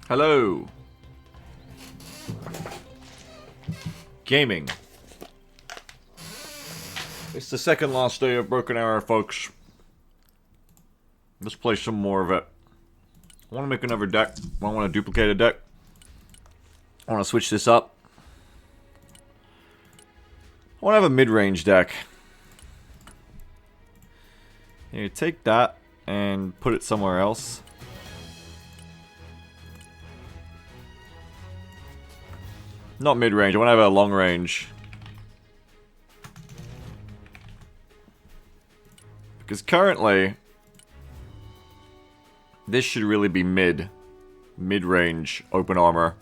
Hello. Gaming. It's the second last day of Broken Arrow, folks. Let's play some more of it. I want to make another deck. I want to duplicate a deck. I want to switch this up. I want to have a mid-range deck. Here, take that and put it somewhere else. Not mid-range, I want to have a long range. Because currently, this should really be mid-range open armor.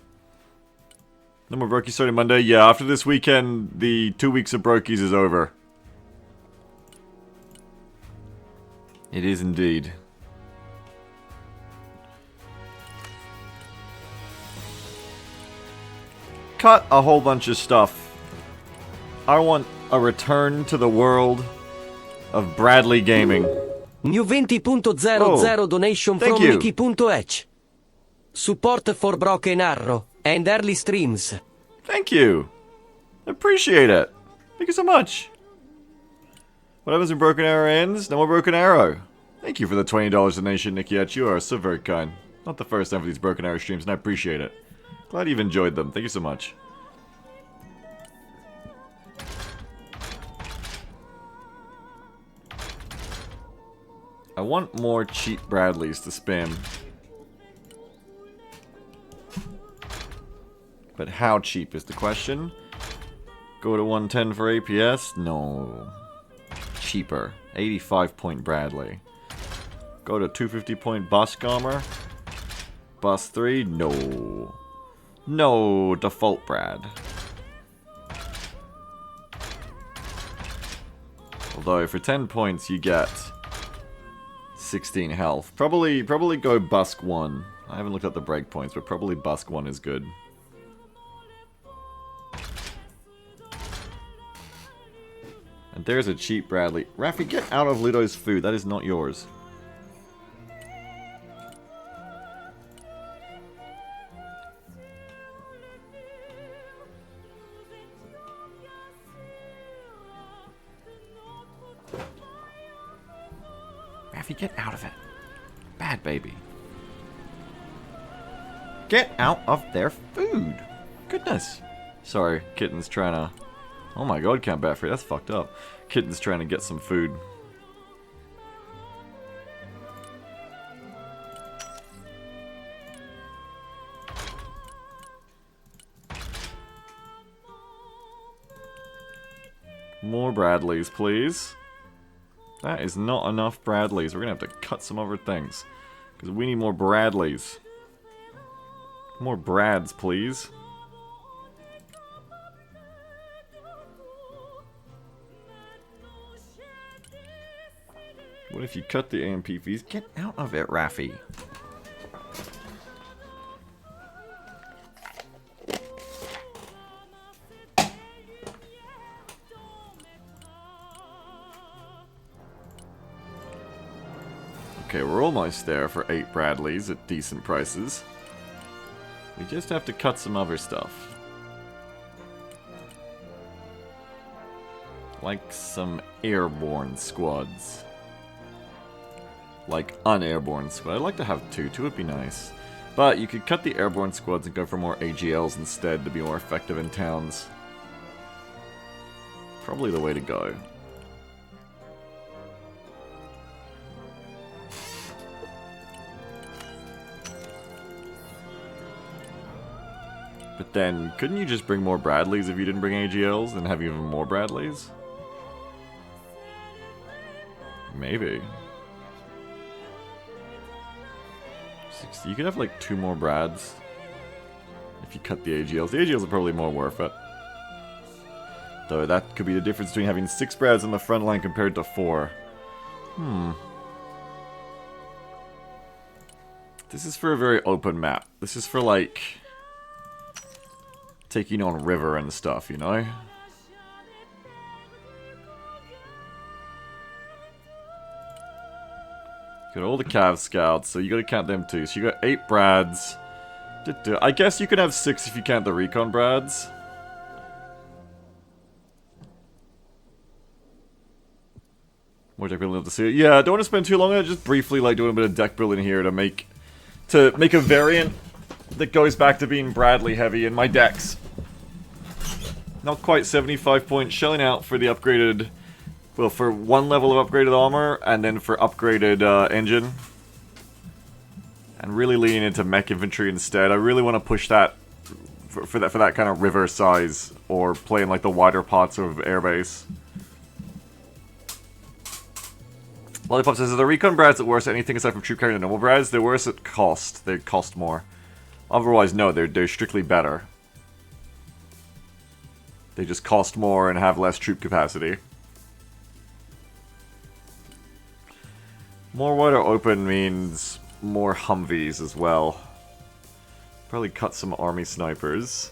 No more Brokies starting Monday? Yeah, after this weekend, the 2 weeks of Brokies is over. It is indeed. Cut a whole bunch of stuff. I want a return to the world of Bradley Gaming. New 20.00 donation from Mickey.H. Support for Broken Arrow and early streams. Thank you. Appreciate it. Thank you so much. What happens when Broken Arrow ends? No more Broken Arrow. Thank you for the $20 donation, Nicky H. You are so very kind. Not the first time for these Broken Arrow streams, and I appreciate it. Glad you've enjoyed them. Thank you so much. I want more cheap Bradleys to spam. But how cheap is the question? Go to 110 for APS? No. Cheaper. 85 point Bradley. Go to 250 point Busk Armor? Bus 3? No. No, default Brad. Although for 10 points you get 16 health. Probably go Busk 1. I haven't looked at the breakpoints, but probably Busk 1 is good. And there's a cheap Bradley. Raffi, get out of Ludo's food. That is not yours. Raffi, get out of it. Bad baby. Get out of their food. Goodness. Sorry, kitten's trying to... Oh my god, Count Batfrey, that's fucked up. Kitten's trying to get some food. More Bradleys, please. That is not enough Bradleys. We're gonna have to cut some other things. Because we need more Bradleys. More Brads, please. What if you cut the AMP fees? Get out of it, Raffi. Okay, we're almost there for 8 Bradleys at decent prices. We just have to cut some other stuff. Like some airborne squads. Like unairborne squad. I'd like to have 2. 2 would be nice. But you could cut the airborne squads and go for more AGLs instead to be more effective in towns. Probably the way to go. But then, couldn't you just bring more Bradleys if you didn't bring AGLs and have even more Bradleys? Maybe. You could have like 2 more Brads if you cut the AGLs. The AGLs are probably more worth it. Though that could be the difference between having 6 Brads on the front line compared to 4. This is for a very open map. This is for like taking on river and stuff, you know? Got all the Cav Scouts, so you gotta count them too. So you got 8 Brads, I guess you can have 6 if you count the recon brads. More deck building to see it. Yeah, I don't want to spend too long on it. Just briefly, like, doing a bit of deck building here to make a variant that goes back to being Bradley heavy in my decks. Not quite 75 points. Shelling out for the upgraded, well, for 1 level of upgraded armor, and then for upgraded engine. And really leaning into mech infantry instead. I really want to push that for that kind of river size, or play in like the wider parts of airbase. Lollipop says, are the recon brads at worst at anything aside from troop carrying the normal brads? They're worse at cost. They cost more. Otherwise, no, they're strictly better. They just cost more and have less troop capacity. More wider open means more Humvees as well. Probably cut some army snipers.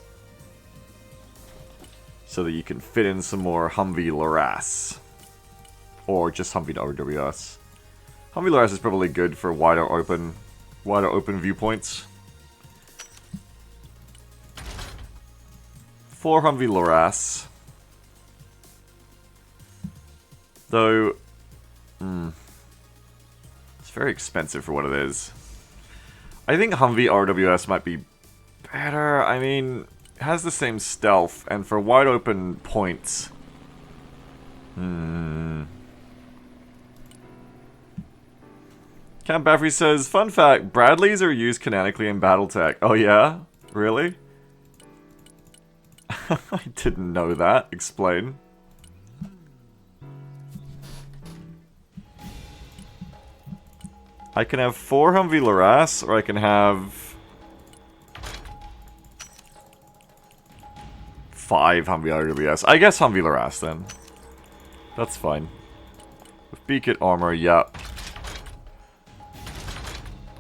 So that you can fit in some more Humvee Laras. Or just Humvee RWS. Humvee Laras is probably good for wider open viewpoints. 4 Humvee Laras. Though, it's very expensive for what it is. I think Humvee RWS might be better. I mean, it has the same stealth, and for wide open points. Camp Baffrey says, fun fact, Bradleys are used canonically in Battletech. Oh yeah? Really? I didn't know that. Explain. I can have 4 Humvee Laras, or I can have 5 Humvee RWS. I guess Humvee Laras then. That's fine. With beacon armor, yep.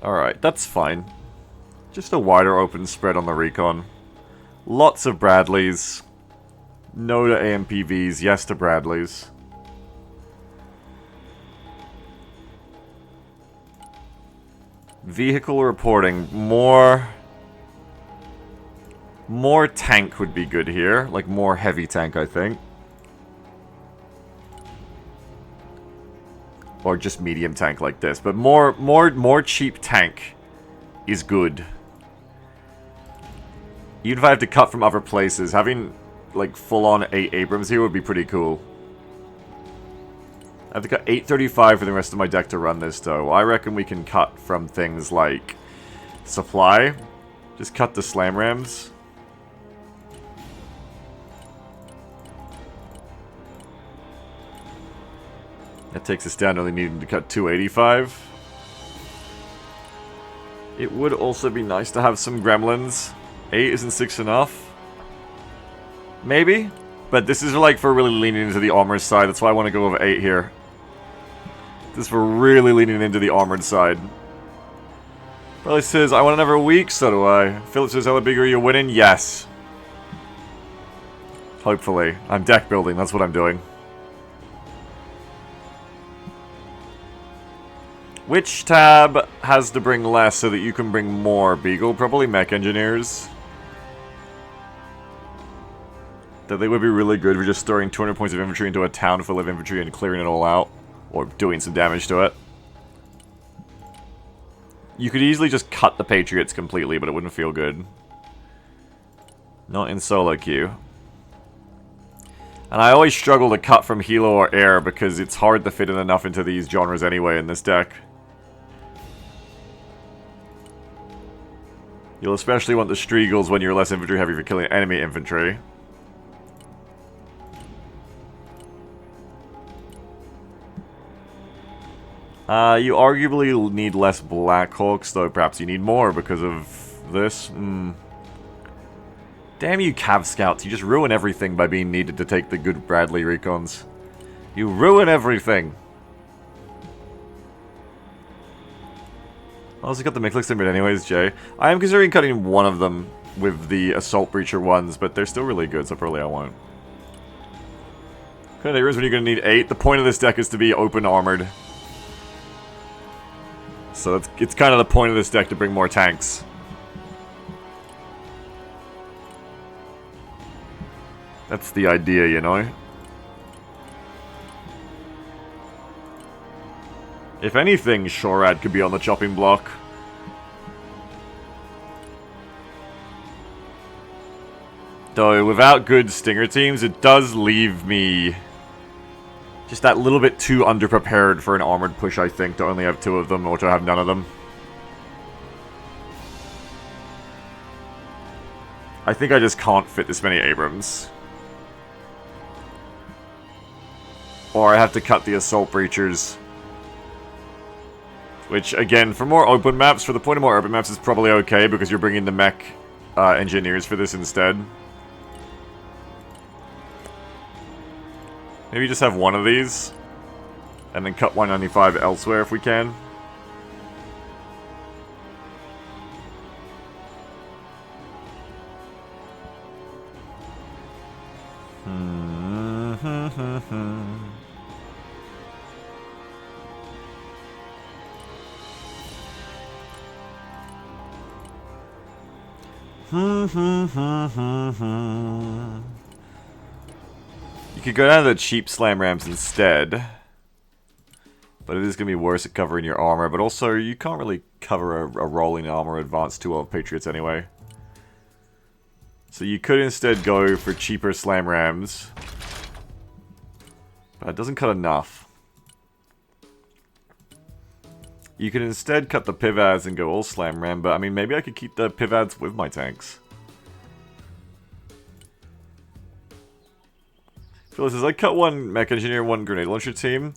Alright, that's fine. Just a wider open spread on the recon. Lots of Bradleys. No to AMPVs, yes to Bradleys. Vehicle reporting. More tank would be good here. Like more heavy tank, I think. Or just medium tank like this. But more cheap tank is good. Even if I have to cut from other places, having like full-on 8 Abrams here would be pretty cool. I have to cut 835 for the rest of my deck to run this, though. I reckon we can cut from things like supply. Just cut the slam rams. That takes us down to only needing to cut 285. It would also be nice to have some gremlins. 8 isn't 6 enough. Maybe. But this is like for really leaning into the armored side. That's why I want to go over 8 here. This is for really leaning into the armored side. Probably says, I want another week, so do I. Philip says, how big are you winning? Yes. Hopefully. I'm deck building, that's what I'm doing. Which tab has to bring less so that you can bring more, Beagle? Probably mech engineers. That they would be really good for just storing 200 points of infantry into a town full of infantry and clearing it all out. Or doing some damage to it. You could easily just cut the Patriots completely, but it wouldn't feel good. Not in solo queue. And I always struggle to cut from Helo or Air because it's hard to fit in enough into these genres anyway in this deck. You'll especially want the Striegels when you're less infantry heavy for killing enemy infantry. You arguably need less Blackhawks, though perhaps you need more because of this. Damn you, Cav Scouts. You just ruin everything by being needed to take the good Bradley recons. You ruin everything. I also got the Micklix limit anyways, Jay. I am considering cutting one of them with the Assault Breacher ones, but they're still really good, so probably I won't. What kind of areas when you're going to need 8? The point of this deck is to be open armored. So it's kind of the point of this deck to bring more tanks. That's the idea, you know? If anything, Shorad could be on the chopping block. Though, without good Stinger teams, it does leave me just that little bit too underprepared for an armored push, I think, to only have 2 of them, or to have none of them. I think I just can't fit this many Abrams. Or I have to cut the Assault Breachers. Which, again, for more open maps, for the point of more urban maps, is probably okay, because you're bringing the mech engineers for this instead. Maybe just have 1 of these, and then cut 195 elsewhere if we can. You could go down to the cheap slam rams instead. But it is going to be worse at covering your armor. But also, you can't really cover a rolling armor advance too well with Patriots anyway. So you could instead go for cheaper slam rams. But it doesn't cut enough. You can instead cut the pivads and go all slam ram. But I mean, maybe I could keep the pivads with my tanks. Phyllis says, I cut 1 mech engineer, 1 grenade launcher team.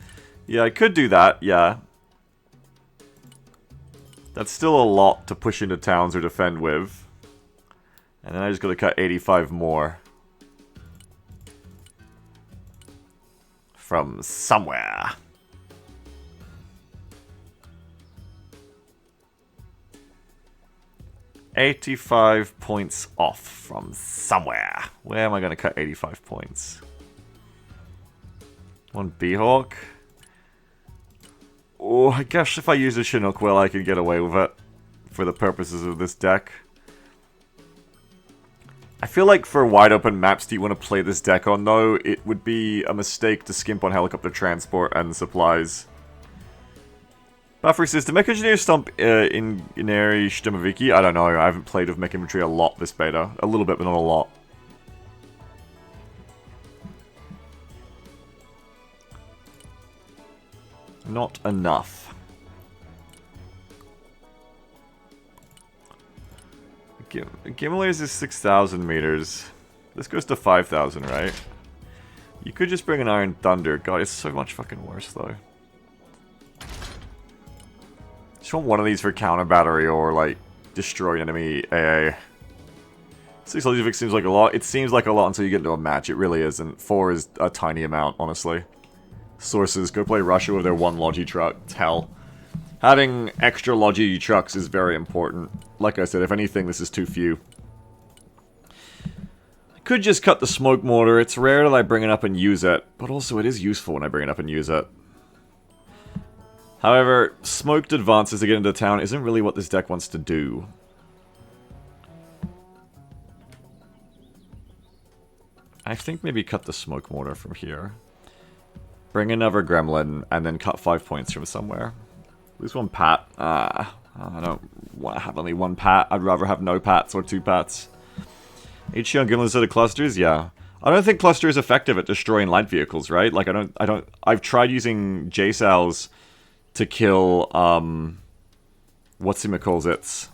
Yeah, I could do that, yeah. That's still a lot to push into towns or defend with. And then I just gotta cut 85 more. From somewhere. $85 points off from somewhere. Where am I gonna cut 85 points? 1 B-Hawk. Oh, I guess if I use a Chinook well, I can get away with it. For the purposes of this deck. I feel like for wide open maps that you want to play this deck on, though, it would be a mistake to skimp on helicopter transport and supplies. Buffering says, do Mech Engineers stomp in Inari Stomaviki? I don't know, I haven't played with Mech Infantry a lot this beta. A little bit, but not a lot. Not enough. Gimmelays is 6,000 meters. This goes to 5,000, right? You could just bring an Iron Thunder. God, it's so much fucking worse, though. Just want 1 of these for counter battery or, like, destroy enemy AA. 6 Logivic seems like a lot. It seems like a lot until you get into a match. It really isn't. 4 is a tiny amount, honestly. Sources, go play Russia with their 1 Logi truck. It's hell. Having extra Logi trucks is very important. Like I said, if anything, this is too few. I could just cut the smoke mortar. It's rare that I bring it up and use it, but also it is useful when I bring it up and use it. However, smoked advances to get into town isn't really what this deck wants to do. I think maybe cut the smoke mortar from here. Bring another gremlin, and then cut 5 points from somewhere. Lose 1 pat. I don't want to have only 1 pat. I'd rather have no pats or 2 pats. HC on Gimlin instead of clusters? Yeah. I don't think cluster is effective at destroying light vehicles, right? Like, I've tried using J-Sal's to kill, what's-him-calls-its.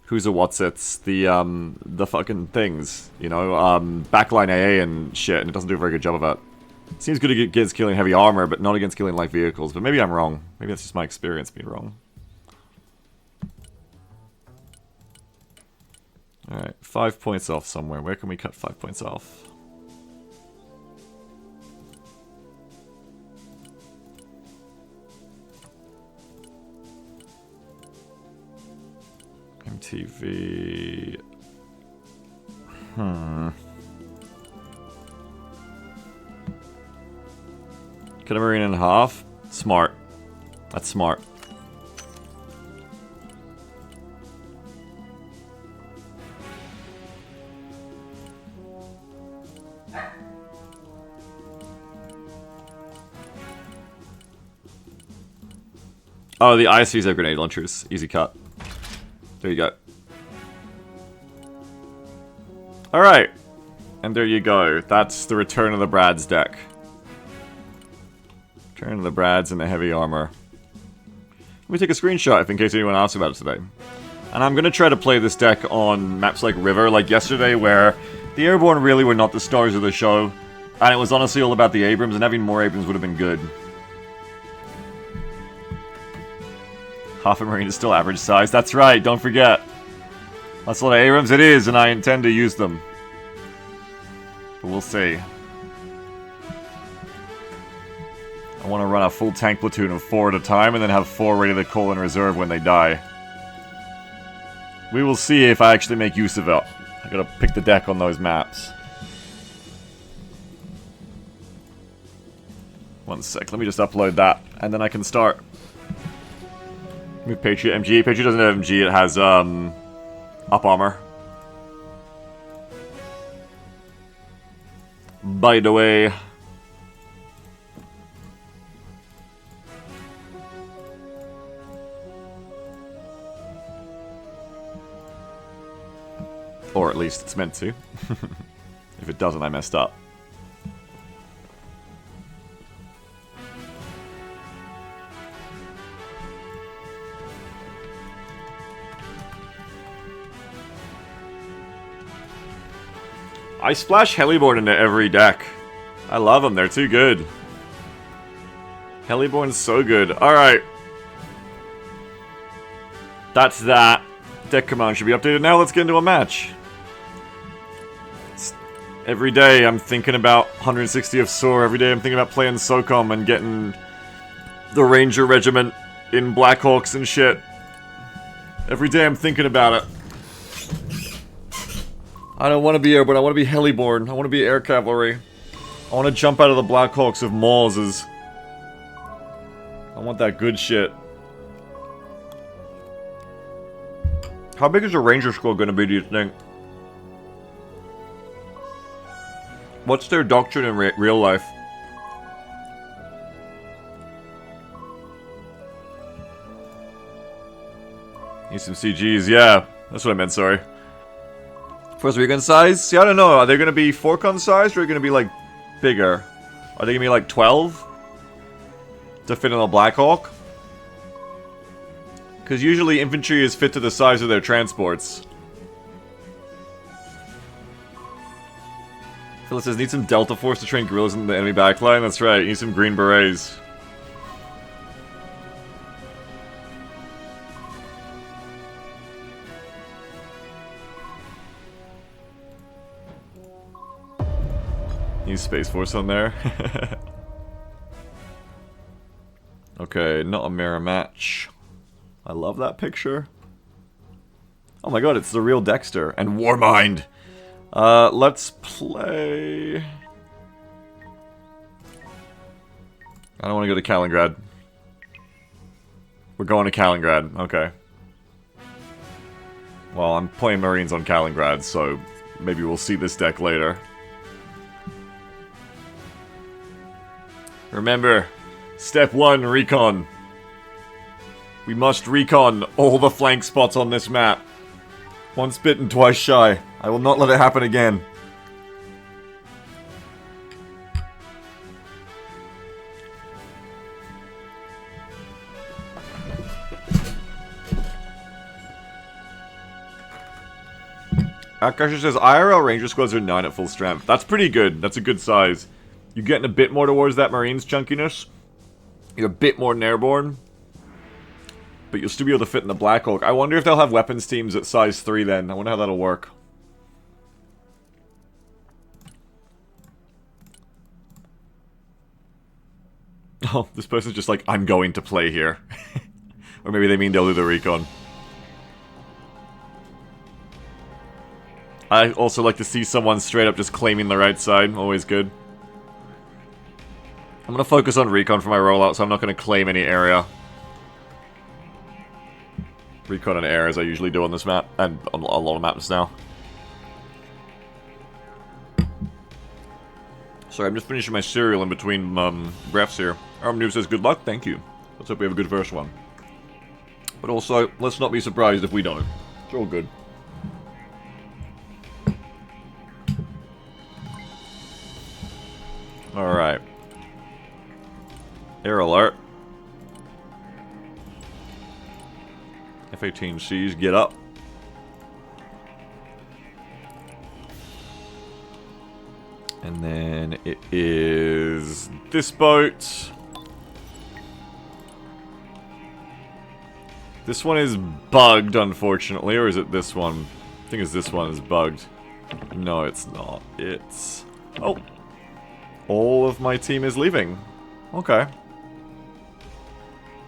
Who's a what's-its? The fucking things, you know? Backline AA and shit, and it doesn't do a very good job of it. Seems good against killing heavy armor, but not against killing light vehicles. But maybe I'm wrong. Maybe that's just my experience being wrong. Alright, 5 points off somewhere. Where can we cut 5 points off? MTV... Cut a marine in half? Smart. That's smart. Oh, the ISVs have grenade launchers. Easy cut. There you go. Alright. And there you go. That's the Return of the Brads deck. Return of the Brads in the heavy armor. Let me take a screenshot if in case anyone asks about it today. And I'm gonna try to play this deck on maps like River, like yesterday, where the Airborne really were not the stars of the show. And it was honestly all about the Abrams, and having more Abrams would have been good. Half a Marine is still average size. That's right, don't forget. That's a lot of Abrams it is, and I intend to use them. But we'll see. I want to run a full tank platoon of 4 at a time, and then have 4 ready to call in reserve when they die. We will see if I actually make use of it. I gotta pick the deck on those maps. One sec, let me just upload that, and then I can start. With Patriot MG. Patriot doesn't have MG, it has, up armor. By the way... Or at least it's meant to. If it doesn't, I messed up. I splash Heliborn into every deck. I love them, they're too good. Heliborn's so good. Alright. That's that. Deck command should be updated now. Let's get into a match. Every day I'm thinking about 160 of SOAR. Every day I'm thinking about playing SOCOM and getting the Ranger Regiment in Blackhawks and shit. Every day I'm thinking about it. I don't want to be airborne, I want to be heliborne. I want to be air cavalry. I want to jump out of the Blackhawks of Mauses. I want that good shit. How big is a Ranger School going to be, do you think? What's their doctrine in real life? Need some CGs, yeah. That's what I meant, sorry. First recon size? See, I don't know. Are they going to be 4-con sized or are they going to be, like, bigger? Are they going to be, like, 12? To fit in a Blackhawk? Because usually infantry is fit to the size of their transports. Phyllis says, need some Delta Force to train guerrillas in the enemy backline? That's right, you need some Green Berets. Need Space Force on there. Okay, not a mirror match. I love that picture. Oh my god, it's the real Dexter. And Warmind! Let's play... I don't want to go to Kaliningrad. We're going to Kaliningrad, okay. Well, I'm playing Marines on Kaliningrad, so maybe we'll see this deck later. Remember, step 1, recon. We must recon all the flank spots on this map. Once bitten, twice shy. I will not let it happen again. Akasha says, IRL Ranger squads are 9 at full strength. That's pretty good. That's a good size. You're getting a bit more towards that Marines chunkiness. You're a bit more than Airborne. But you'll still be able to fit in the Blackhawk. I wonder if they'll have weapons teams at size 3 then. I wonder how that'll work. Oh, this person's just like, I'm going to play here. Or maybe they mean they'll do the recon. I also like to see someone straight up just claiming the right side. Always good. I'm going to focus on recon for my rollout, so I'm not going to claim any area. Recon and air, as I usually do on this map, and on a lot of maps now. Sorry, I'm just finishing my cereal in between breaths here. Noob says, good luck, thank you. Let's hope we have a good first one. But also, let's not be surprised if we don't. It's all good. Alright. Air alert. F-18Cs, get up. And then it is this boat. This one is bugged, unfortunately, or is it this one? I think it's this one is bugged. No, it's not. It's... Oh. All of my team is leaving. Okay.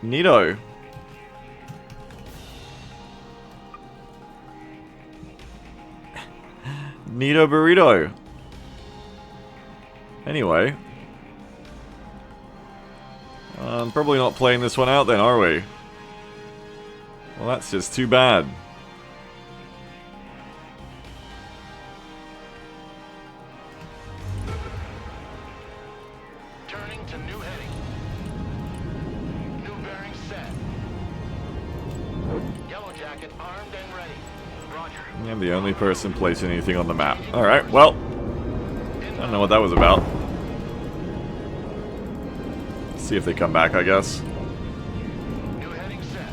Neato. Neato burrito. Anyway. Probably not playing this one out then, are we? Well, that's just too bad. Turning to new heading. New bearing set. Yellow jacket armed and ready. Roger. I'm the only person placing anything on the map. Alright, well. I don't know what that was about. See if they come back, I guess. New heading set.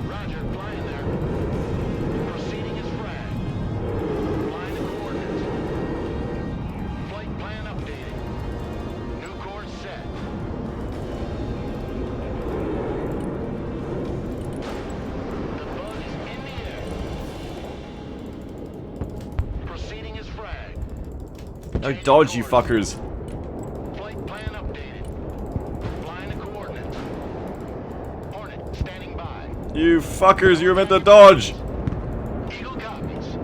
Roger, flying there. Proceeding as frag. Flying the coordinates. Flight plan updated. New course set. The bug is in the air. Proceeding as frag. No dodge, you fuckers. Flight plan updated. Flying the coordinates. Hornet standing by. You fuckers, you were meant to dodge! Eagle copies.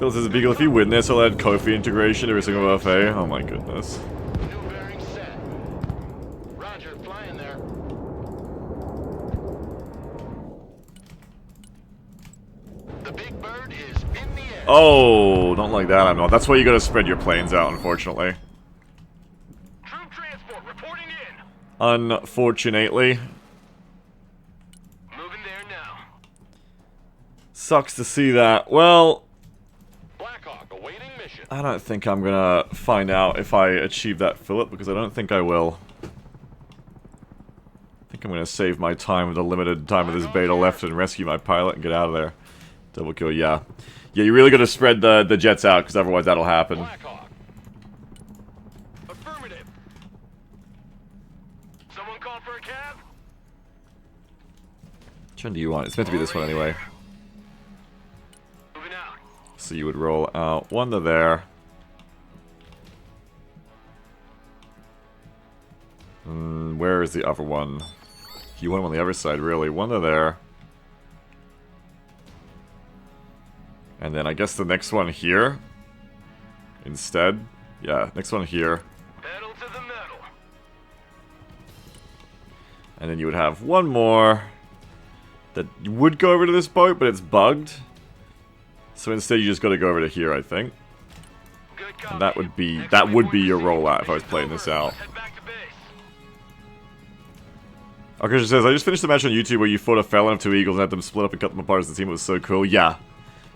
Phil says, Beagle, if you win this, I'll add Kofi integration every single buffet. Oh my goodness. New bearing set. Roger, flying there. The big bird is in the air. Oh, don't like that, I'm not. That's why you gotta spread your planes out, unfortunately. Troop transport reporting in. Unfortunately. Moving there now. Sucks to see that. Well, Blackhawk awaiting mission. I don't think I'm gonna find out if I achieve that fill-up, because I don't think I will. I think I'm gonna save my time with the limited time of this beta left and rescue my pilot and get out of there. Double kill, yeah. Yeah, you really gotta spread the jets out, because otherwise that'll happen. Blackhawk. Affirmative. Someone call for a cab? Which one do you want? It's meant to be this one anyway. Moving out. So you would roll out one to there. Where is the other one? You want them on the other side, really. One to there. And then I guess the next one here. Instead. Yeah, next one here. Pedal to the metal. And then you would have one more that would go over to this boat, but it's bugged. So instead you just gotta go over to here, I think. Good copy. And that would be your rollout if I was playing this out. Head back to base. Arkasha says, I just finished the match on YouTube where you fought a Felon of two Eagles and had them split up and cut them apart as a team. It was so cool. Yeah.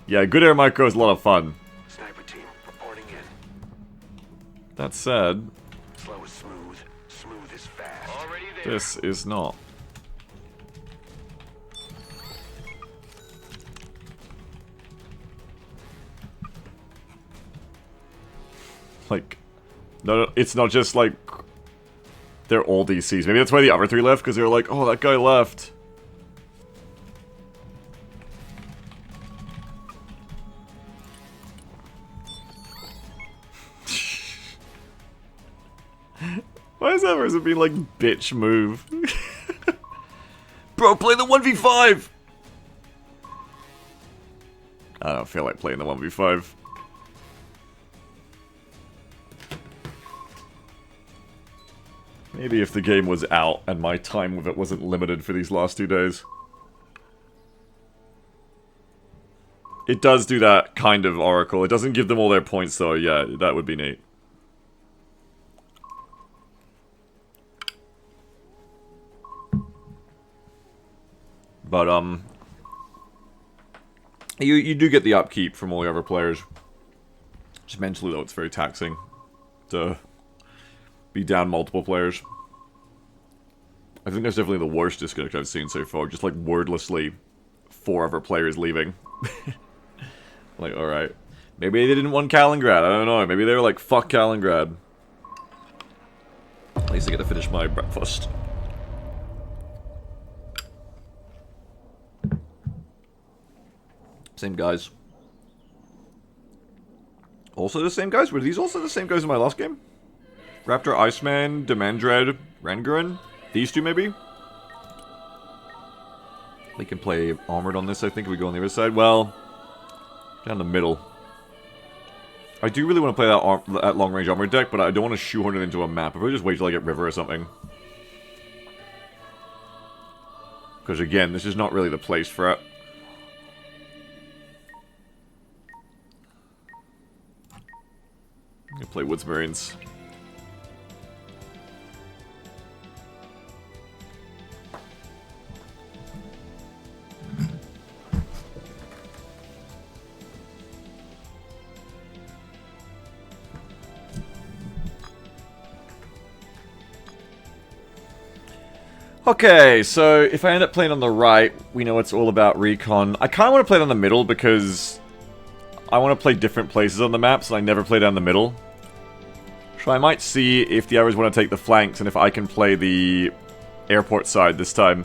Yeah, good air micro is a lot of fun. Sniper team reporting in. That said, Slow is smooth. Smooth is fast. Already there. this is not. Like, no, it's not just like they're all DCs. Maybe that's why the other three left, because they were like, oh, that guy left. Why is that person being like, bitch move? Bro, play the 1v5! I don't feel like playing the 1v5. Maybe if the game was out and my time with it wasn't limited for these last 2 days. It does do that kind of Oracle. It doesn't give them all their points though. Yeah, that would be neat. But, you do get the upkeep from all the other players. Just mentally, though, it's very taxing to be down multiple players. I think that's definitely the worst disconnect I've seen so far. Just, like, wordlessly 4 other players leaving. Like, alright. Maybe they didn't want Kaliningrad, I don't know. Maybe they were like, fuck Kaliningrad. At least I get to finish my breakfast. Same guys. Also the same guys? Were these also the same guys in my last game? Raptor, Iceman, Demandred, Rengarin? These two, maybe? We can play Armored on this, I think, if we go on the other side. Well, down the middle. I do really want to play that long-range Armored deck, but I don't want to shoehorn it into a map. I'll probably just wait till I get River or something. Because, again, this is not really the place for it. I'm gonna play Woods Marines. Okay, so if I end up playing on the right, we know it's all about recon. I kind of want to play it on the middle because I want to play different places on the maps, and I never play down the middle. So I might see if the others want to take the flanks, and if I can play the airport side this time.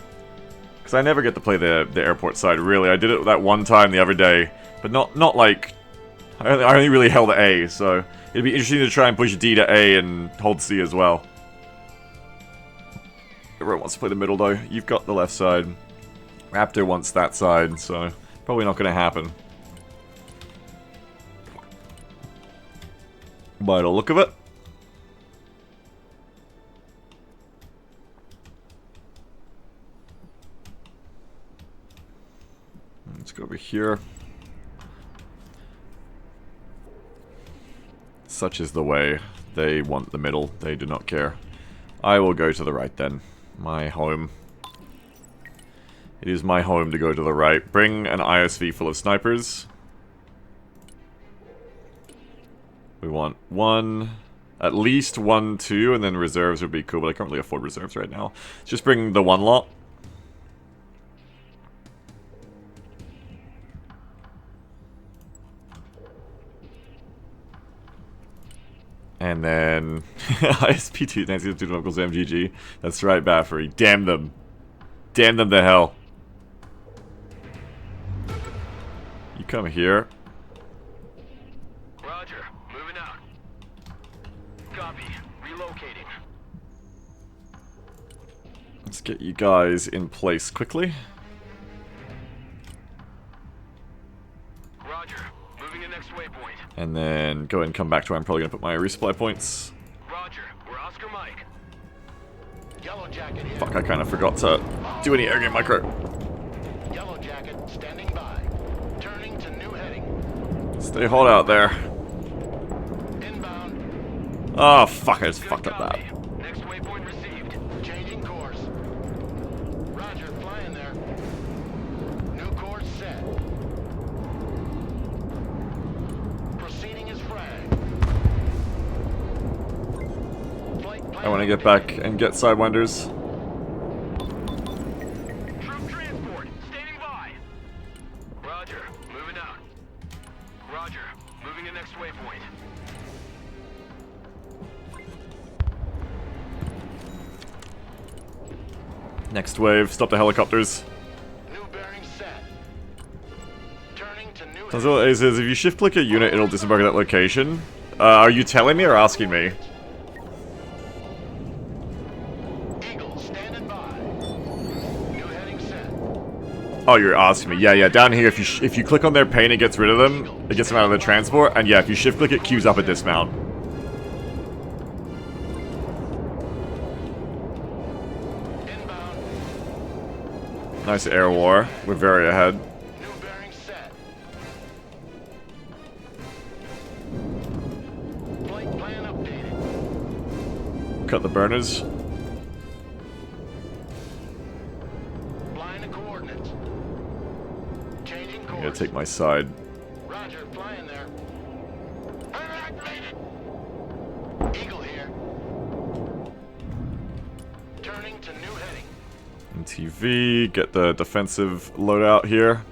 Because I never get to play the airport side, really. I did it that one time the other day, but not like... I only really held A, so it'd be interesting to try and push D to A and hold C as well. Everyone wants to play the middle, though. You've got the left side. Raptor wants that side, so probably not going to happen. By the look of it. Let's go over here. Such is the way. They want the middle. They do not care. I will go to the right then. My home. It is my home to go to the right. Bring an ISV full of snipers. We want one, at least 1, 2, and then reserves would be cool, but I can't really afford reserves right now. Let's just bring the one lot. And then ISP2 Nancy 2 equals MGG. That's right, Baffery. Damn them. Damn them to hell. You come here. Roger. Moving out. Copy. Relocating. Let's get you guys in place quickly. Roger. Moving to next waypoint. And then go ahead and come back to where I'm probably going to put my resupply points. Roger. We're Oscar Mike. Yellow jacket here. Fuck, I kind of forgot to do any air game micro. Yellow jacket standing by. Turning to new heading. Stay hot out there. Inbound. Oh, fuck, I just Good fucked up that. copy. Next waypoint received. Changing course. Roger. Flying there. New course set. Proceeding as frag. Flight plan I want to get back and get Sidewinders. Troop transport, standing by. Roger, moving out. Roger, moving to next waypoint. Next wave, stop the helicopters. New bearing set. Turning to new. That's what it is, if you shift click a unit, it'll disembark at that location. Are you telling me or asking me? Eagle standing by. New heading set. Oh, you're asking me. Yeah, down here, if you click on their pane, it gets rid of them. It gets them out of the transport. And yeah, if you shift click, it queues up a dismount. Inbound. Nice air war. We're very ahead. New bearing set. Flight plan updated. Cut the burners. Blind Flying the coordinates. Changing course. I'm gonna take my side. Roger, flying there. Activated. Eagle here. Turning to new heading. MTV, get the defensive loadout here.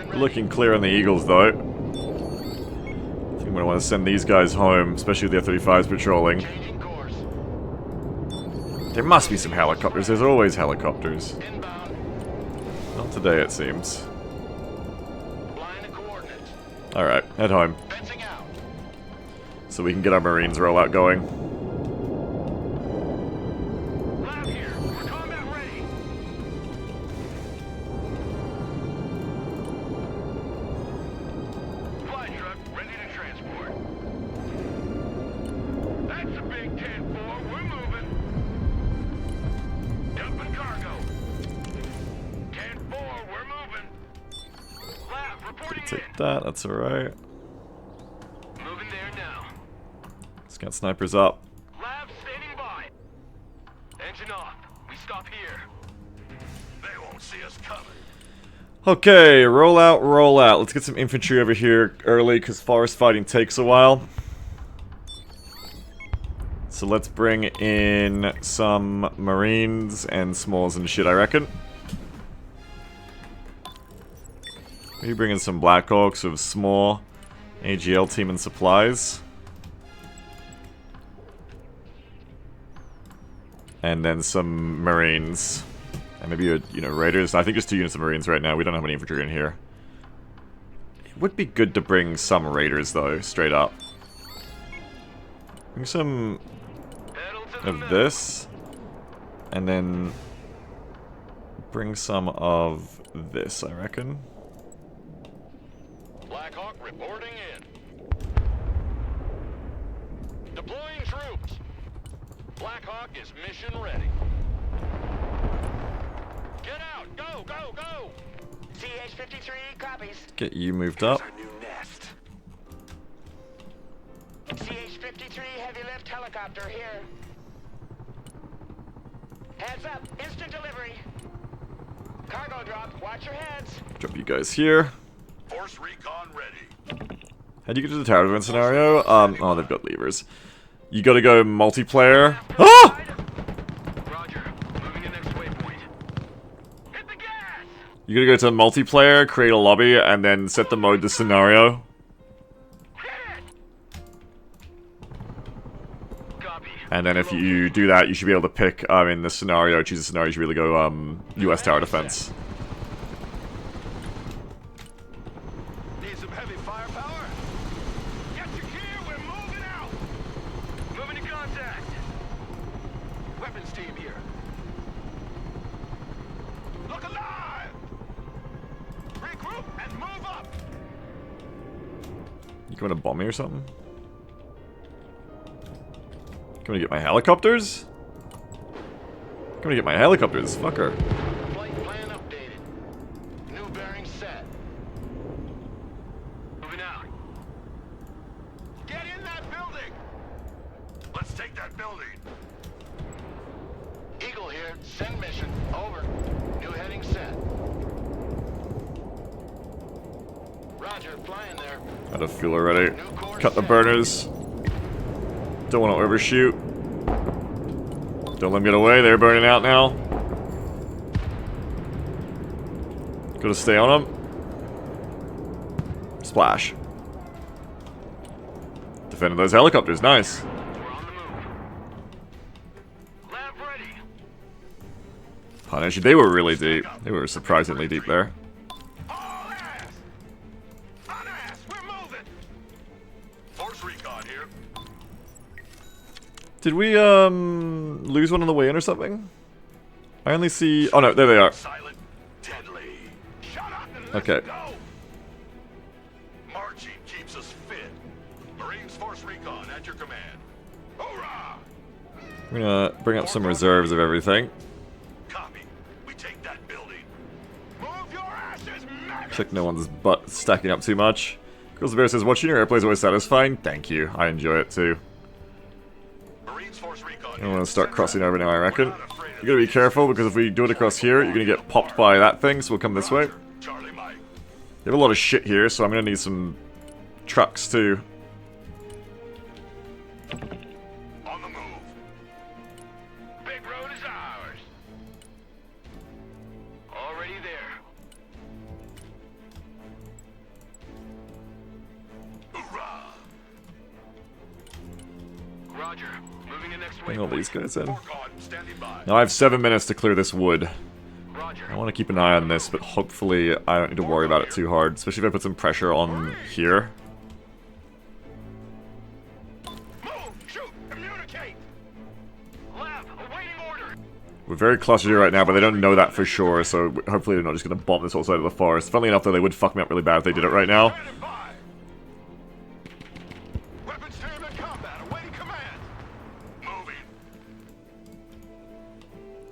We're looking clear on the Eagles, though. I think I'm gonna want to send these guys home, especially the F-35s patrolling. There must be some helicopters. There's always helicopters. Not today, it seems. Alright, head home. So we can get our Marines rollout going. Take that, that's alright. Moving there now. Scout snipers up. Lab standing by. Engine off. We stop here. They won't see us coming. Okay, roll out, roll out. Let's get some infantry over here early, because forest fighting takes a while. So let's bring in some Marines and smalls and shit, I reckon. Maybe bring in some Blackhawks with small AGL team and supplies. And then some Marines. And maybe, Raiders. I think just 2 units of Marines right now. We don't have any infantry in here. It would be good to bring some Raiders, though, straight up. Bring some of this. And then bring some of this, I reckon. Blackhawk reporting in. Deploying troops. Blackhawk is mission ready. Get out! Go! Go! Go! CH-53 copies. Get you moved up. New nest. CH-53 heavy lift helicopter here. Heads up, instant delivery. Cargo drop, watch your heads. Drop you guys here. Force recon ready. How do you get to the tower defense scenario? Oh, they've got levers. You gotta go multiplayer. Ah! Roger. Moving to next waypoint. Hit the gas! You gotta go to multiplayer, create a lobby, and then set the mode to scenario. Hit it! Copy. And then if you do that, you should be able to pick, in the scenario, choose a scenario, you should be able to go, US tower defense. Need some heavy firepower? Get your gear, we're moving out! Moving to contact. Weapons team here. Look alive! Regroup and move up! You going to bomb me or something? Gonna get my helicopters? Gonna get my helicopters, fucker. Flight plan updated. New bearing set. Moving out. Get in that building! Let's take that building. Eagle here. Send mission. Over. New heading set. Roger, flying there. Out of fuel already. Cut the burners. Don't want to overshoot. Don't let them get away. They're burning out now. Gotta stay on them. Splash. Defending those helicopters. Nice. We're on the move. Lab ready. Actually, they were really deep. They were surprisingly deep there. All ass! On ass! We're moving! Force recon here. Did we, lose one on the way in or something? I only see... Oh, no, there they are. Silent, deadly. Shut up and let's Okay. go! Marching keeps us fit. Marines Force recon at your command. Hoorah! We're gonna bring up some reserves of everything. Copy. We take that building. Move your asses, Check no one's butt stacking up too much. Girls the Bear says, watching your airplay is always satisfying. Thank you. I enjoy it too. I'm gonna start crossing over now, I reckon. You gotta be careful, because if we do it across here, you're gonna get popped by that thing, so we'll come this way. They have a lot of shit here, so I'm gonna need some trucks too. On the move. Big road is ours. Already there. Hoorah! Roger. Moving the next way. Bring all these guys in. Standing by. Now I have 7 minutes to clear this wood. Roger. I want to keep an eye on this, but hopefully I don't need to worry about it too hard, especially if I put some pressure on here. Move! Shoot! Communicate! Lab, awaiting order. We're very clustered here right now, but they don't know that for sure, so hopefully they're not just going to bomb this whole side of the forest. Funnily enough, though, they would fuck me up really bad if they did it right now. Standing by. Weapons team in combat, awaiting command. Moving.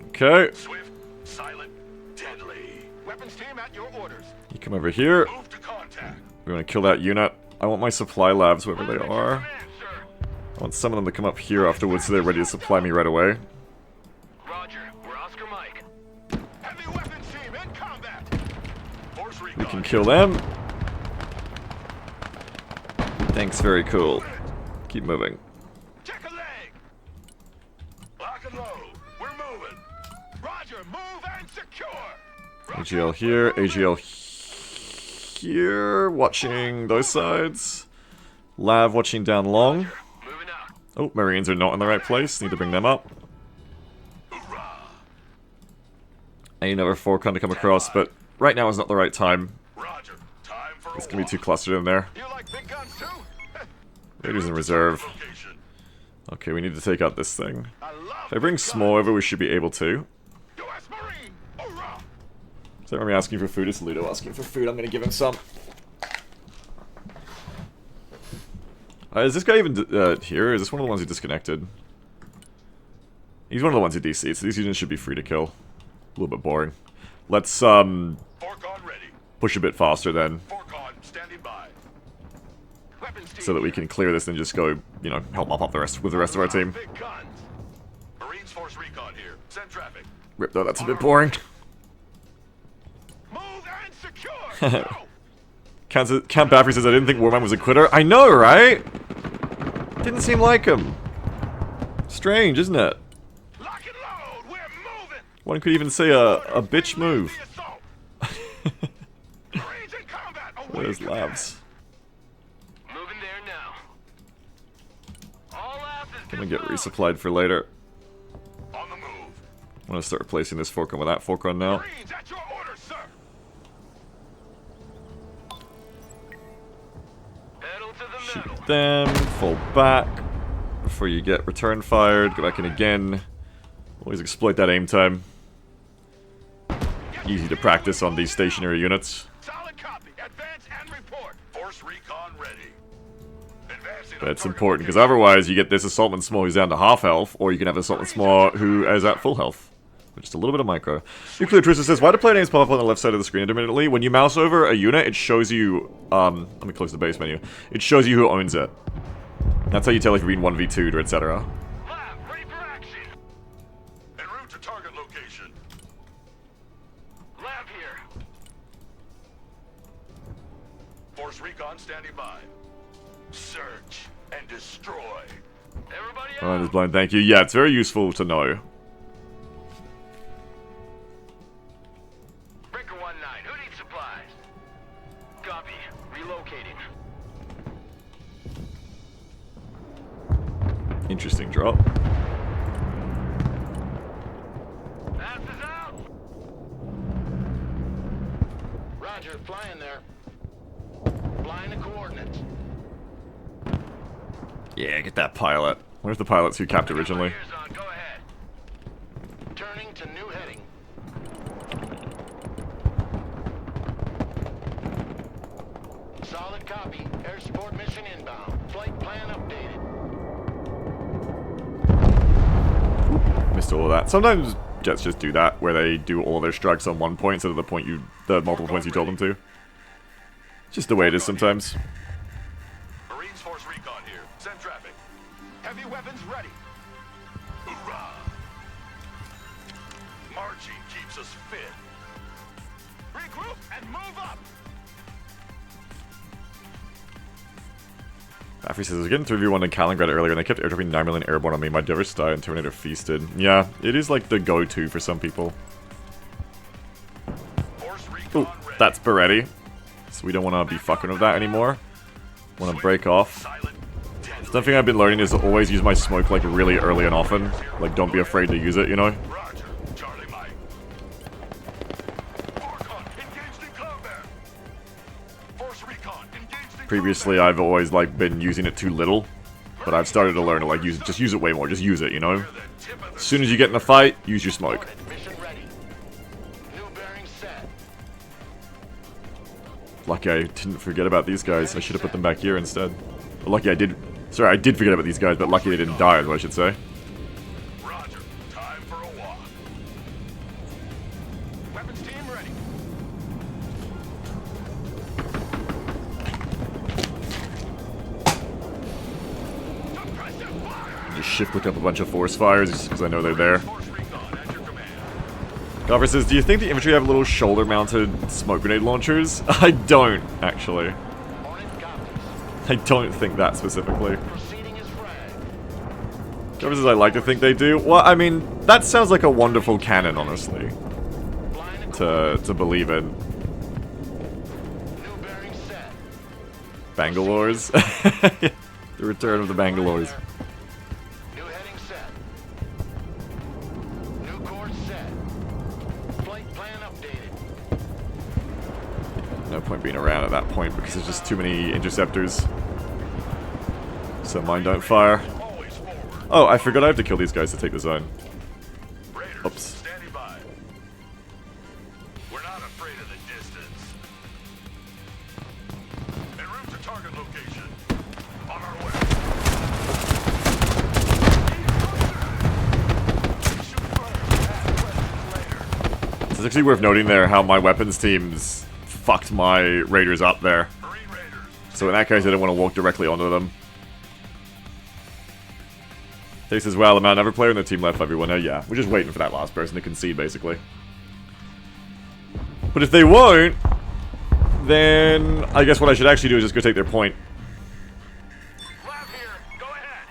Okay, Swift, silent, deadly. Weapons team at your orders. you come over here. Move to contact. We're going to kill that unit. I want my supply labs wherever they are. Command, sir. I want some of them to come up here afterwards so they're ready to supply me right away. Roger, we're Oscar Mike. Heavy weapons team in combat. Force recon. We can kill them. Thanks, very cool. Keep moving. Check a leg. Lock and load. We're moving. Roger, move and secure. AGL here, AGL here, watching those sides. Lav watching down long. Moving out. Oh, Marines are not in the right place, need to bring them up. Hoorah. I need another Forcon to come across, but right now is not the right time. Roger. Time for It's a gonna be walk. too clustered in there. You like big guns too? Raiders in reserve. Location. Okay, we need to take out this thing. I love If I bring big small over, we should be able to. guns. US Marine. Hoorah. Is everyone asking for food? It's Ludo asking for food. I'm gonna give him some. Is this guy even here? Is this one of the ones who disconnected? He's one of the ones who DC'd, so these units should be free to kill. A little bit boring. Let's Forcon ready. push a bit faster then, Forcon standing by. Weapons team. so that we can clear this and just go, you know, help mop up the rest with the rest of our team. Big guns. Marines force recon here. Send traffic. Rip though, that's a bit boring. Move and secure. Go. Camp Baffrey says I didn't think Warman was a quitter. I know, right? Didn't seem like him. Strange, isn't it? Lock and load. We're moving. One could even say a bitch move. The assault. Marines in combat. Awaiting Where's command. labs? Moving there now. All labs is Gonna get disarmed. resupplied for later. On the move. I'm gonna start replacing this Forcon with that Forcon now. Marines at your orders, sir. Pedal to the metal. Shoot them, fall back before you get return fired. Go back in again. Always exploit that aim time. Easy to practice on these stationary units. Solid copy. Advance and report. Force recon ready. Advancing But on it's target important because location. otherwise you get this Assaultman Small who's down to half health, or you can have Assaultman Small who is at full health. With just a little bit of micro. Nuclear Twister says, why do player names pop up on the left side of the screen intermittently? When you mouse over a unit, it shows you, let me close the base menu. It shows you who owns it. That's how you tell if you're being 1v2'd or etc. Lab, ready for action. En route to target location. Lab here. Force recon standing by. Search and destroy. Everybody out. Blind is blind, thank you. Yeah, it's very useful to know. Breaker 1-9, who needs supplies? Copy. Relocating. Interesting drop. Pass is out. Roger, flying there. Flying the coordinates. Yeah, get that pilot. Where's the pilots who capped originally? Ears on, go ahead. Turning to new heading. Solid copy. Air support mission inbound. Flight plan updated. Missed all of that. Sometimes jets just do that, where they do all their strikes on one point instead of the multiple points you told them to. Just the way it is sometimes. Marines Force Recon here. Send traffic. Heavy weapons ready. Hoorah! Marching keeps us fit. Regroup and move up. Baffrey says, I was getting 3v1 in Kaliningrad earlier and they kept airdropping 9 million airborne on me. My Devil's died and Terminator feasted. Yeah, it is like the go-to for some people. Ooh, that's Beretti. So we don't want to be fucking with that anymore. Want to break off. Something I've been learning is to always use my smoke like really early and often. Like, don't be afraid to use it, you know? Roger, Charlie Mike. Recon engaged in combat. Force Recon engaged in Previously, I've always like been using it too little. But I've started to learn to like just use it way more. Just use it, you know? As soon as you get in a fight, use your smoke. Mission ready. New bearing set. Lucky I didn't forget about these guys. I should have put them back here instead. Lucky I did. Sorry, I did forget about these guys, but lucky they didn't die is what I should say. Roger, time for a walk. Weapons team ready. Suppressive fire. Just shift click up a bunch of force fires because I know they're there. Force Recon at your command. Gopher says, do you think the infantry have little shoulder-mounted smoke grenade launchers? I don't, actually. Hornet copies. I don't think that specifically. Proceeding as flagged. Gopher says, I like to think they do. Well, I mean, that sounds like a wonderful cannon, honestly, Blind and to believe in. new bearing set. Bangalores. The return of the Bangalores. New heading set. New course set. Flight plan updated. No point being around at that point because there's just too many interceptors. So mine don't fire. Always forward. Oh, I forgot I have to kill these guys to take the zone. Raiders, Oops. standing by. We're not afraid of the distance. En route to target location. On our way. Shoot first, ask questions later. It's actually worth noting there how my weapons teams fucked my raiders up there. Marine Raiders. So in that case, I didn't want to walk directly onto them. They says, well, amount every player in the team left 5v1. Oh yeah, we're just waiting for that last person to concede, basically. But if they won't, then I guess what I should actually do is just go take their point. Lab here. Go ahead.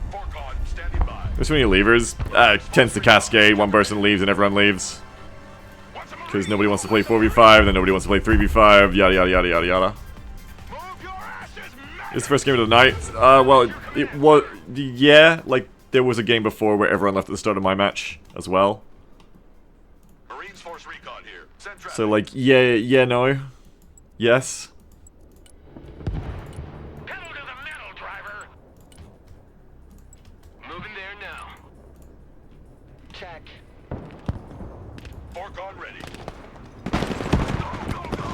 Forcon, standing by. There's so many leavers. It tends to cascade. One person leaves and everyone leaves. What's a Because nobody wants to play 4v5, then nobody wants to play 3v5, yada yada yada yada yada. Move your asses, man. It's the first game of the night. Well, it was... Yeah, like, there was a game before where everyone left at the start of my match as well. Marines Force Recon here. Send traffic. So, like, yeah, no. Yes. Pedal to the metal, driver. Moving there now. Check. Forcon ready. Go, go, go.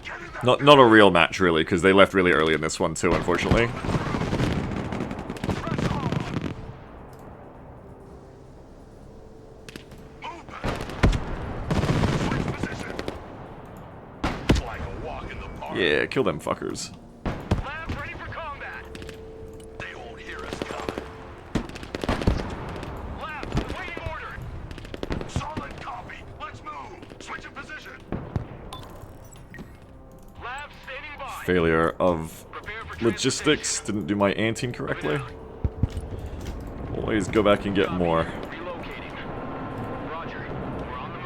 Get in that Not a real match, really, because they left really early in this one, too, unfortunately. press on. Movement. Switch position. Like a walk in the park. Yeah, kill them fuckers. Labs ready for combat. They won't hear us coming. Lab, waiting order. Solid copy. Let's move. Switch in position. Lab standing by. Failure of Prepare for logistics. Didn't do my anting correctly. Always go back and get more. Relocating. Roger. We're on the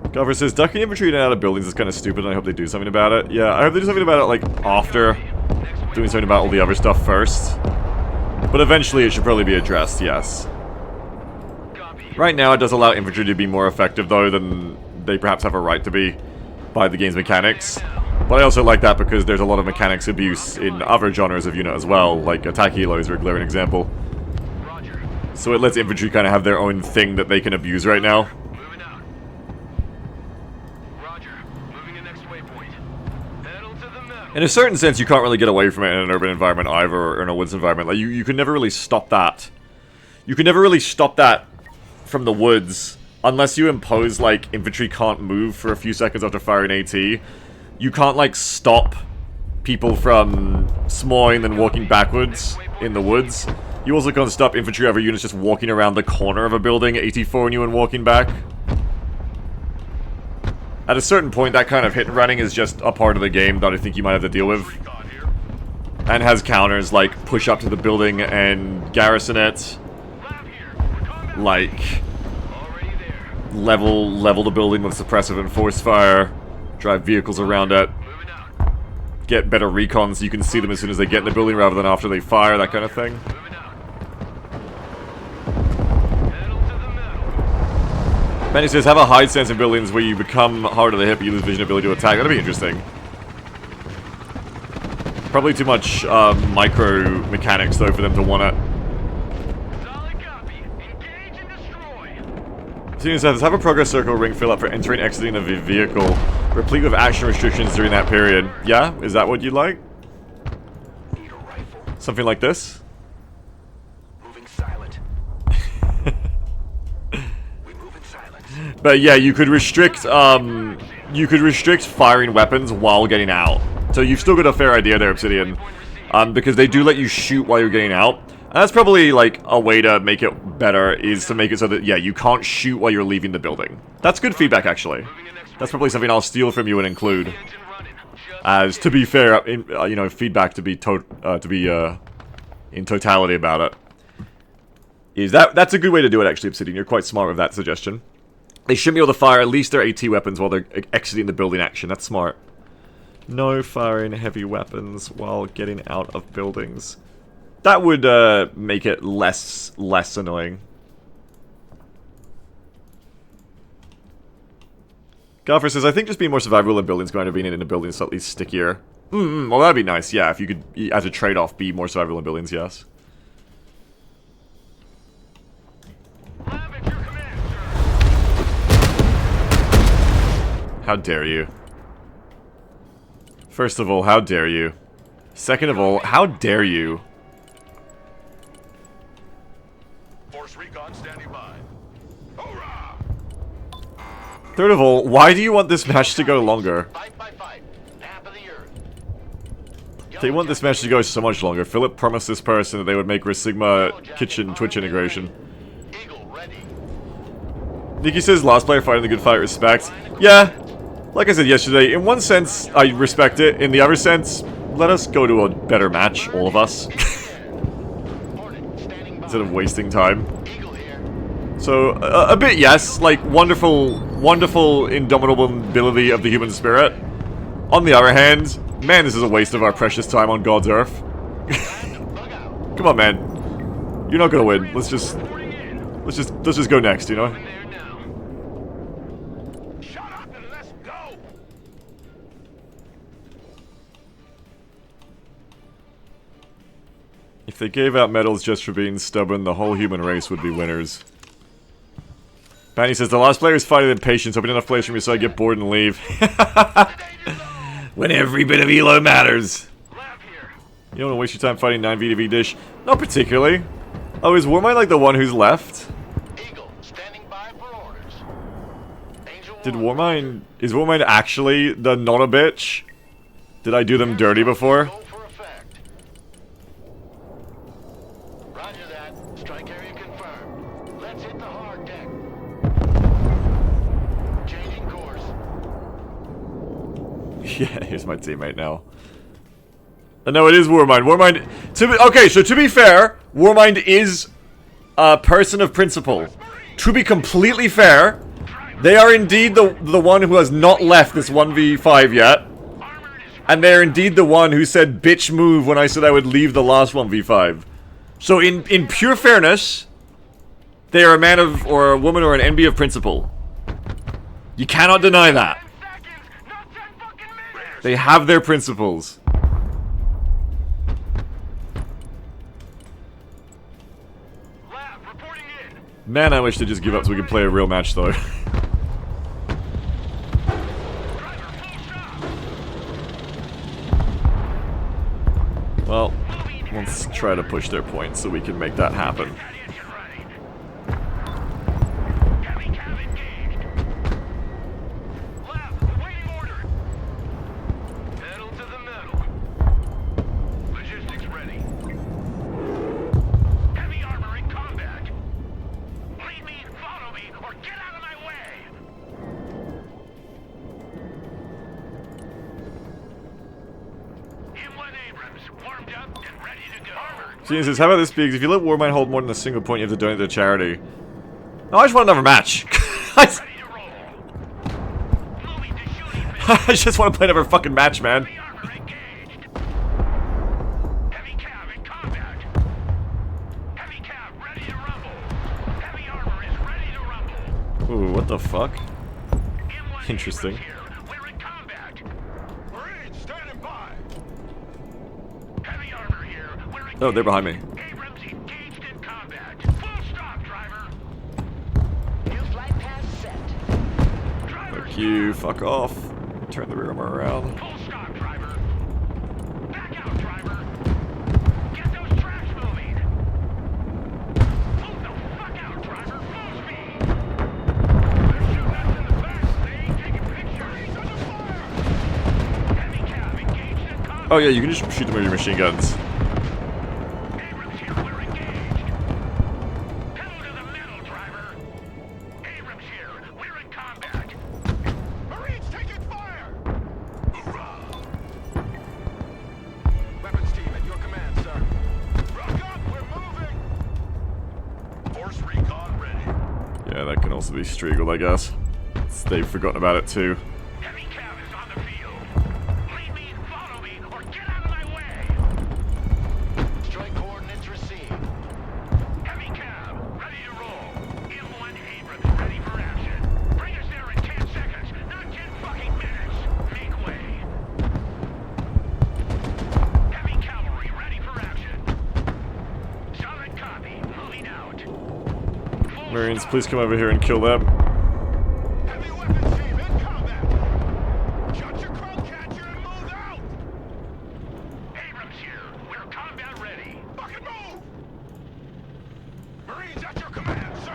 move. Gopher says, ducking infantry in and out of buildings is kind of stupid and I hope they do something about it. Yeah, I hope they do something about it, like, after doing something about all the other stuff first. But eventually it should probably be addressed, yes. Copy. Right now it does allow infantry to be more effective, though, than they perhaps have a right to be by the game's mechanics. But I also like that because there's a lot of mechanics abuse in other genres of unit as well, like attack helos are a glaring example. Roger. So it lets infantry kind of have their own thing that they can abuse right now. Moving out. Roger. Moving to next waypoint. Pedal to the metal. In a certain sense, you can't really get away from it in an urban environment either, or in a woods environment. Like, you can never really stop that. You can never really stop that from the woods unless you impose, like, infantry can't move for a few seconds after firing AT, you can't, like, stop people from smoring and then walking backwards in the woods. You also can't stop infantry over units just walking around the corner of a building, AT4 and you and walking back. At a certain point, that kind of hit and running is just a part of the game that I think you might have to deal with. And has counters like push up to the building and garrison it. Like level the building with suppressive and force fire. Drive vehicles around it. Get better recon so you can see them as soon as they get in the building rather than after they fire, that kind of thing. Manny says, have a hide sense in buildings where you become harder to hit but you lose vision ability to attack. That'd be interesting. Probably too much micro mechanics though for them to want it. Student says, have a progress circle ring fill up for entering and exiting a vehicle, replete with action restrictions during that period. Yeah? Is that what you'd like? Something like this? Moving silent. We move in silence. But yeah, you could restrict firing weapons while getting out. So you've still got a fair idea there, Obsidian. Because they do let you shoot while you're getting out. And that's probably, like, a way to make it better, is to make it so that, yeah, you can't shoot while you're leaving the building. That's good feedback, actually. That's probably something I'll steal from you and include. As, to be fair, you know, feedback to be in totality about it. That's a good way to do it, actually, Obsidian. You're quite smart with that suggestion. They shouldn't be able to fire at least their AT weapons while they're exiting the building action. That's smart. No firing heavy weapons while getting out of buildings. That would make it less annoying. Gaffer says, I think just being more survivable in buildings going to being in a building slightly stickier. Well, that'd be nice, yeah, if you could, as a trade-off, be more survivable in buildings, yes. How dare you? First of all, how dare you? Second of all, how dare you? Force recon standing by. Hoorah! Third of all, why do you want this match to go longer? Fight by fight. Half of the earth. They want this match to go so much longer. Philip promised this person that they would make Sigma Kitchen Twitch integration. Eagle ready. Nikki says, last player fighting the good fight, respect. Yeah, like I said yesterday, in one sense, I respect it. In the other sense, let us go to a better match, all of us. Instead of wasting time. So, a bit yes, like, wonderful, indomitable ability of the human spirit. On the other hand, man, this is a waste of our precious time on God's earth. Come on, man. You're not gonna win. Let's just go next, you know? If they gave out medals just for being stubborn, the whole human race would be winners. Banny says, the last player is fighting impatience, hoping enough players from your side get bored and leave. When every bit of elo matters. You don't want to waste your time fighting 9v2v dish? Not particularly. Oh, is Warmind like the one who's left? Eagle, standing by for orders. Is Warmind actually the not a bitch? Did I do them dirty before? Strike area confirmed. Let's hit the hard deck. Changing course. Yeah, here's my teammate now. No, it is Warmind. Okay, so to be fair, Warmind is a person of principle. To be completely fair, they are indeed the one who has not left this 1v5 yet. And they're indeed the one who said bitch move when I said I would leave the last 1v5. So in pure fairness, they are a man of, or a woman or an NB of principle. You cannot deny that. They have their principles. Man, I wish they'd just give up so we could play a real match though. Well, let's try to push their point so we can make that happen. Jesus, how about this, Biggs? If you let Warmine hold more than a single point, you have to donate to charity. No, I just want another match. I just want to play another fucking match, man. Ooh, what the fuck? Interesting. Oh, they're behind me. Fuck you, fuck off. Turn the rear armor around. Oh yeah, you can just shoot them with your machine guns. Yeah, that can also be Strigl, I guess. They've forgotten about it too. Marines, please come over here and kill them. Heavy weapons team in combat. Shut your crow catcher and move out. Abrams here. We're combat ready. Fucking move. Marines at your command, sir.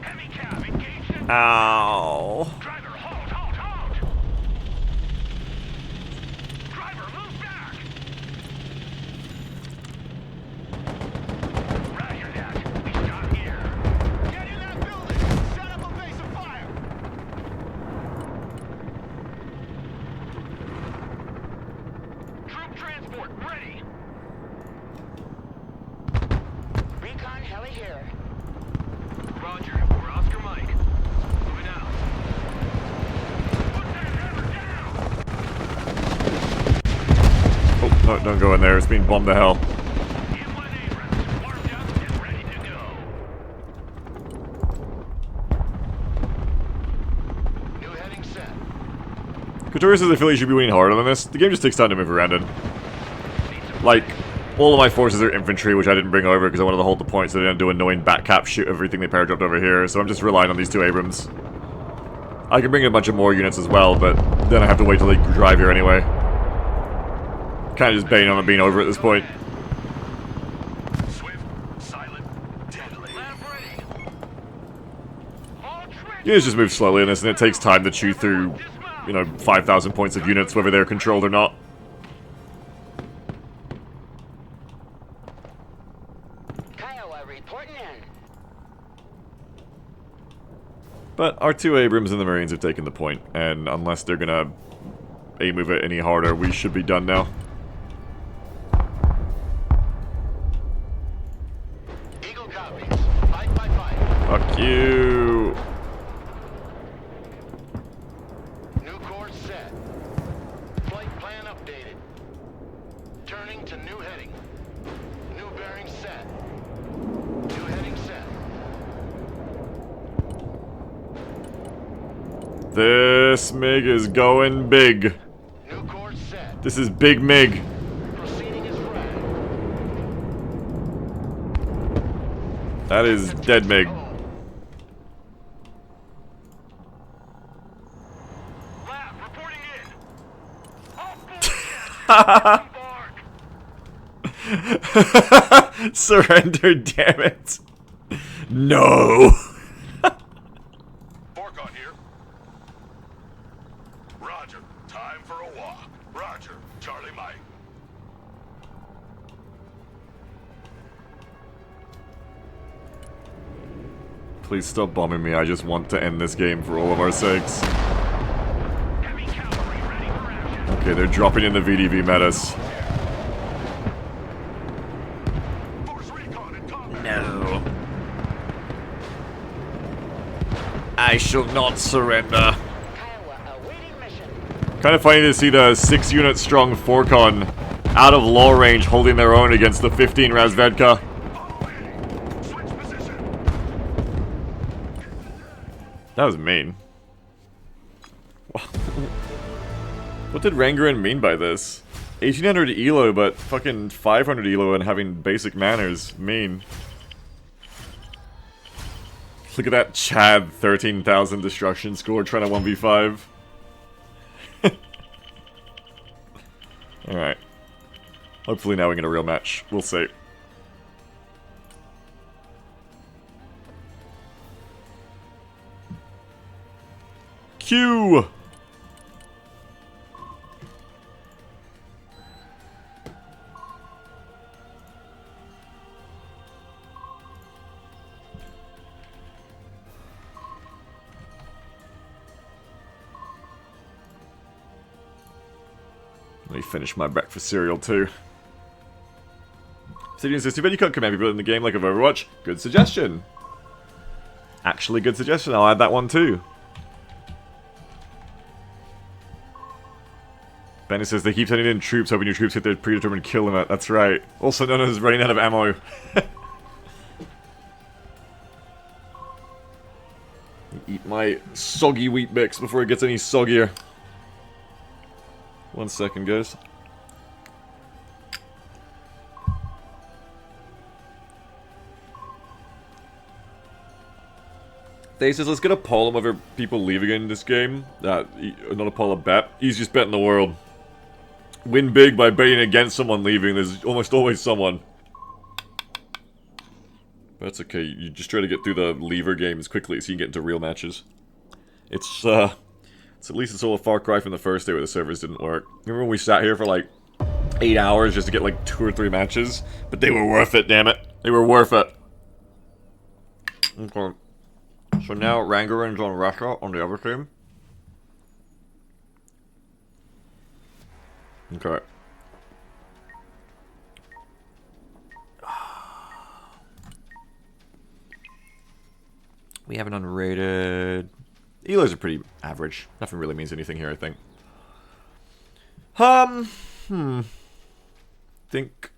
Heavy cab engaged in. Ow. Driver, halt. Driver, move back. Roger that. We stop here. Get in that building. Set up a base of fire. Troop transport ready. Recon heli here. Roger. We're Oscar Mike. Moving out. Put that hammer down. Oh, no, don't go in there. It's being bombed to hell. M1 Abrams warmed up and ready to go. New heading set. Couture says I feel like you should be winning harder than this. The game just takes time to move around in. Like, all of my forces are infantry, which I didn't bring over because I wanted to hold the point so they don't do annoying back cap shoot everything they power dropped over here, so I'm just relying on these two Abrams. I can bring in a bunch of more units as well, but then I have to wait till they drive here anyway. Kinda just baiting on it being over at this point. Swift, silent, deadly. Lab ready. All trench. Units just move slowly in this, and it takes time to chew through, you know, 5,000 points of units, whether they're controlled or not. Kiowa reporting in. But our two Abrams and the Marines have taken the point, and unless they're gonna A-move it any harder, we should be done now. Eagle copies. 5 by 5. Fuck you! New course set. Flight plan updated. Turning to new heading. New bearing set. New heading set. This MiG is going big. New course set. This is Big MiG. Proceeding as flagged. That is dead MiG. Lab reporting in. All board. Surrender, damn it. No. Bork on here. Roger. Time for a walk. Roger. Charlie Mike. Please stop bombing me. I just want to end this game for all of our sakes. Heavy cavalry ready for action. Okay, they're dropping in the VDV metas. I shall not surrender. Kiowa awaiting mission. Kind of funny to see the 6-unit strong Forcon out of law range holding their own against the 15 Razvedka. Switch position. That was mean. What did Rangarin mean by this? 1800 elo, but fucking 500 elo and having basic manners. Mean. Look at that Chad 13,000 destruction score trying to 1v5. Alright. Hopefully now we get a real match. We'll see. Q! Let me finish my breakfast cereal too. Obsidian says, too bad you can't command people in the game like of Overwatch. Good suggestion. Actually, good suggestion. I'll add that one too. Benny says, they keep sending in troops, hoping your troops hit their predetermined kill limit. That's right. Also known as running out of ammo. Eat my soggy wheat mix before it gets any soggier. 1 second, guys. They says, let's get a poll on whether people leaving in this game. Not a poll, a bet. Easiest bet in the world. Win big by betting against someone leaving. There's almost always someone. But that's okay. You just try to get through the lever games quickly so you can get into real matches. It's at least it's all a far cry from the first day where the servers didn't work. Remember when we sat here for like 8 hours just to get like 2 or 3 matches? But they were worth it, damn it. They were worth it. Okay. So now Rangarin's on Russia on the other team. Okay. We have an unrated... Elo's are pretty average. Nothing really means anything here, I think. Think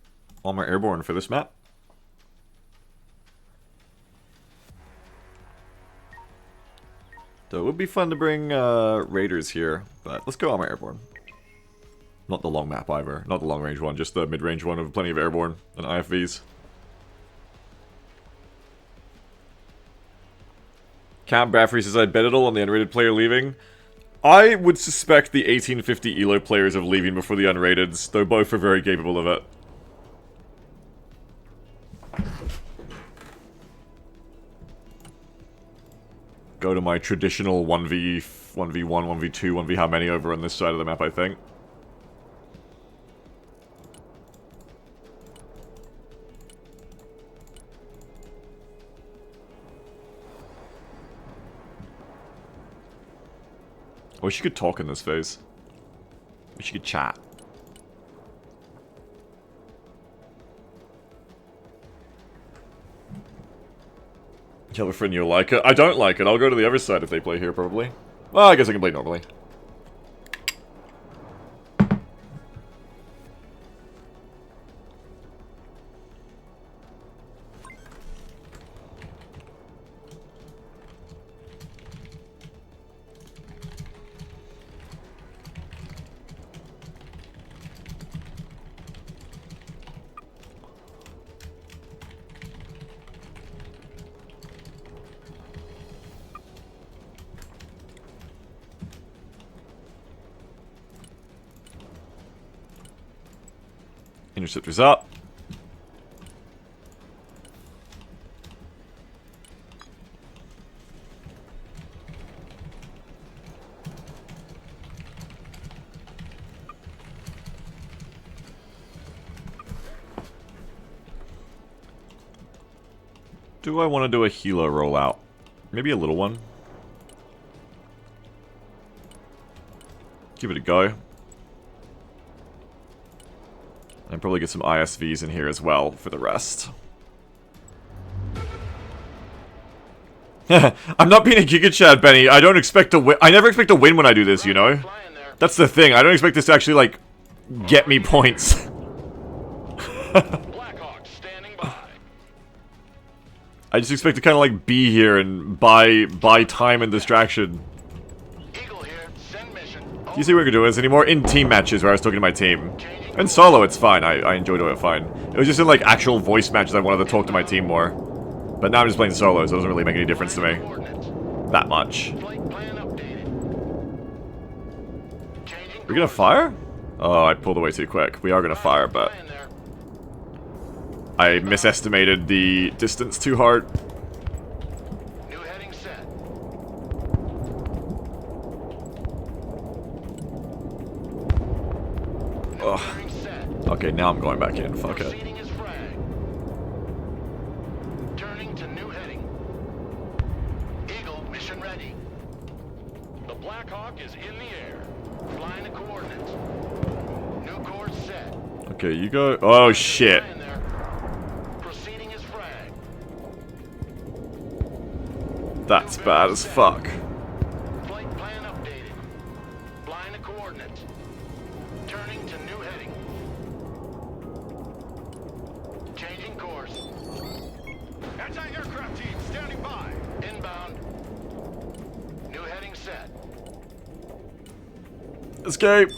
Armor Airborne for this map. So it would be fun to bring Raiders here, but let's go Armor Airborne. Not the long map either. Not the long range one, just the mid-range one with plenty of airborne and IFVs. Cam Bradford says, I bet it all on the unrated player leaving. I would suspect the 1850 ELO players of leaving before the unrateds, though both are very capable of it. Go to my traditional 1v, 1v1, 1v2, 1v how many over on this side of the map, I think. I wish you could talk in this phase. I wish you could chat. You have a friend you'll like it? I don't like it. I'll go to the other side if they play here, probably. Well, I guess I can play normally. Interceptors up. Do I want to do a Hilo rollout? Maybe a little one. Give it a go. And probably get some ISVs in here as well for the rest. I'm not being a Giga Chad, Benny. I don't expect to win. I never expect to win when I do this, you know? Flying there. That's the thing. I don't expect this to actually, like, get me points. Blackhawk standing by. I just expect to kind of, like, be here and buy time and distraction. Eagle here. Send mission. Do you see what we're doing this anymore? In team matches where I was talking to my team. In solo, it's fine. I enjoy doing it fine. It was just in, like, actual voice matches I wanted to talk to my team more. But now I'm just playing solo, so it doesn't really make any difference to me. Coordinates. That much. Flight plan updated. Changing We're gonna fire? Oh, I pulled away too quick. We are gonna fire, but flying there. I misestimated the distance too hard. New heading set. New Ugh. bearing set. Okay, now I'm going back in. Fuck it. Proceeding as frag. Turning to new heading. Eagle mission ready. The Blackhawk is in the air. Flying the coordinates. New course set. Okay, you go. Oh shit. Flying there. Proceeding as frag. That's bad as fuck. Flight plan updated. Flying the coordinates. Turning to new heading. Changing course. Anti-aircraft team standing by. Inbound. New heading set. Escape.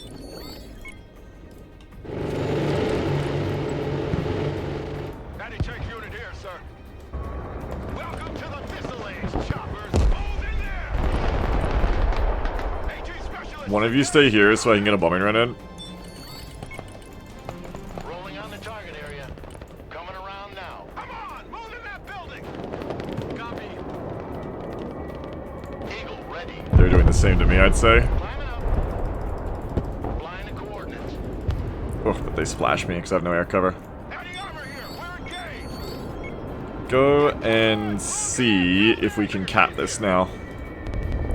Anti-tank unit here, sir. Welcome to the missile age, choppers. Move in there. AT specialist. One of you stay here so I can get a bombing run in. Rolling on the target area. Coming around now. Come on, move in that building. Copy. Eagle ready. They're doing the same to me, I'd say. Climbing up. Flying the coordinates. Oh, but they splash me because I have no air cover. Heavy armor here. We're engaged. Go and see if we can cap this now.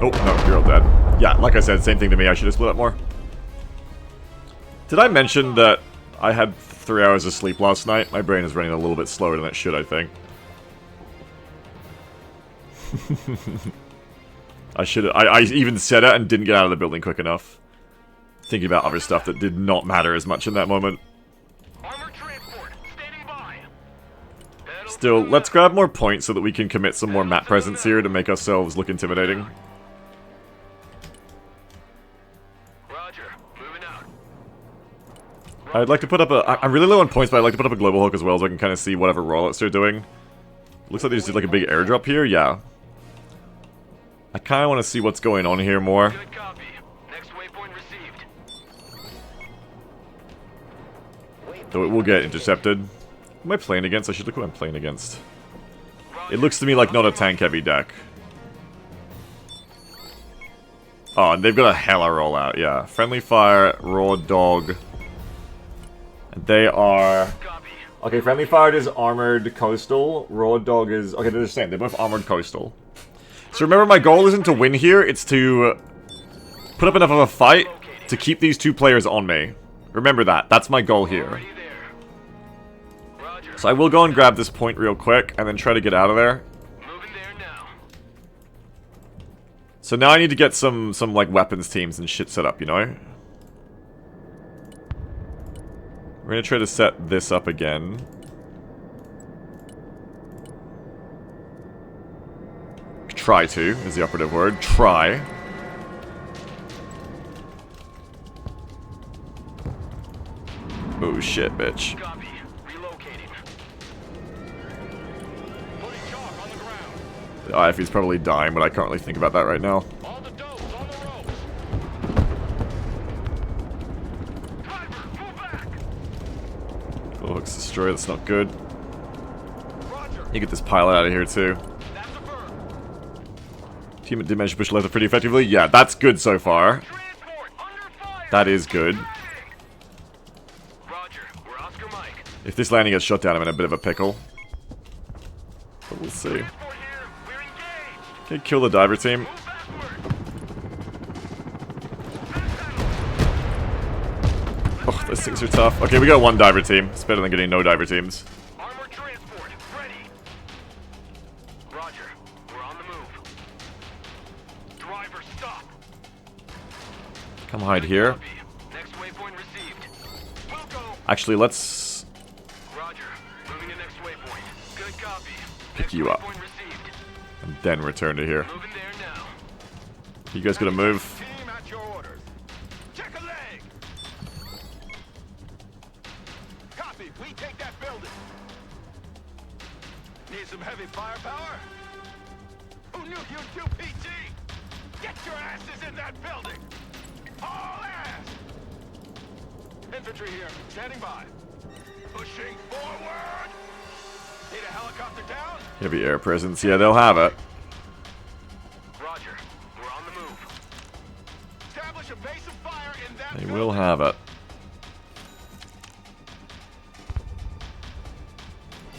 Oh, no, you're all dead. Yeah, like I said, same thing to me. I should have split up more. Did I mention that I had 3 hours of sleep last night? My brain is running a little bit slower than it should, I think. I even said it and didn't get out of the building quick enough. Thinking about other stuff that did not matter as much in that moment. Armor transport standing by. Still, let's grab more points so that we can commit some more map presence here to make ourselves look intimidating. Roger. Moving out. I'd like to put up a... I'm really low on points, but I'd like to put up a Global Hawk as well so I can kind of see whatever rollouts they're doing. Looks like they just did like a big airdrop here, yeah. I kind of want to see what's going on here more. Good copy. Next waypoint received. Though it will get intercepted. Who am I playing against? I should look what I'm playing against. It looks to me like not a tank-heavy deck. Oh, and they've got a hella rollout, yeah. Friendly Fire, Raw Dog. And they are... Copy. Okay, Friendly Fire is Armored Coastal. Raw Dog is... Okay, they're the same. They're both Armored Coastal. So remember, my goal isn't to win here. It's to put up enough of a fight to keep these two players on me. Remember that. That's my goal here. Already there. Roger. So I will go and grab this point real quick and then try to get out of there. Moving there now. So now I need to get some like weapons teams and shit set up, you know? We're gonna try to set this up again. Try to is the operative word. Try. Oh shit, bitch. Copy. Relocating. Putting chalk on the ground. The IFE's probably dying, but I can't really think about that right now. All the dopes on the ropes. Driver, move back. Oh, hooks destroyed. That's not good. Roger. You get this pilot out of here too. That's affirmed. Team did manage to push left pretty effectively. Yeah, that's good so far. Transport under fire. That is good. Roger. We're Oscar Mike. If this landing gets shot down, I'm in a bit of a pickle. But we'll see. Transport here. We're engaged. Okay, kill the diver team. Move backward. Oh, those things are tough. Okay, we got one diver team. It's better than getting no diver teams. Armor transport ready. Roger. We're on the move. Sniper, stop. Come hide here. Copy. Next waypoint received. We'll go. Actually, let's Roger. Moving to next waypoint. Good copy. pick Next you up. waypoint received. And then return to here. Moving there now. You guys gonna move? Team at your orders. Check a leg. Copy. We take that building. Need some heavy firepower? Who knew you'd do PT? Get your asses in that building. All ass. Infantry here. Standing by. Pushing forward. Need a helicopter down? Heavy air presence. Yeah, they'll have it. Roger. We're on the move. Establish a base of fire in that They building. will have it.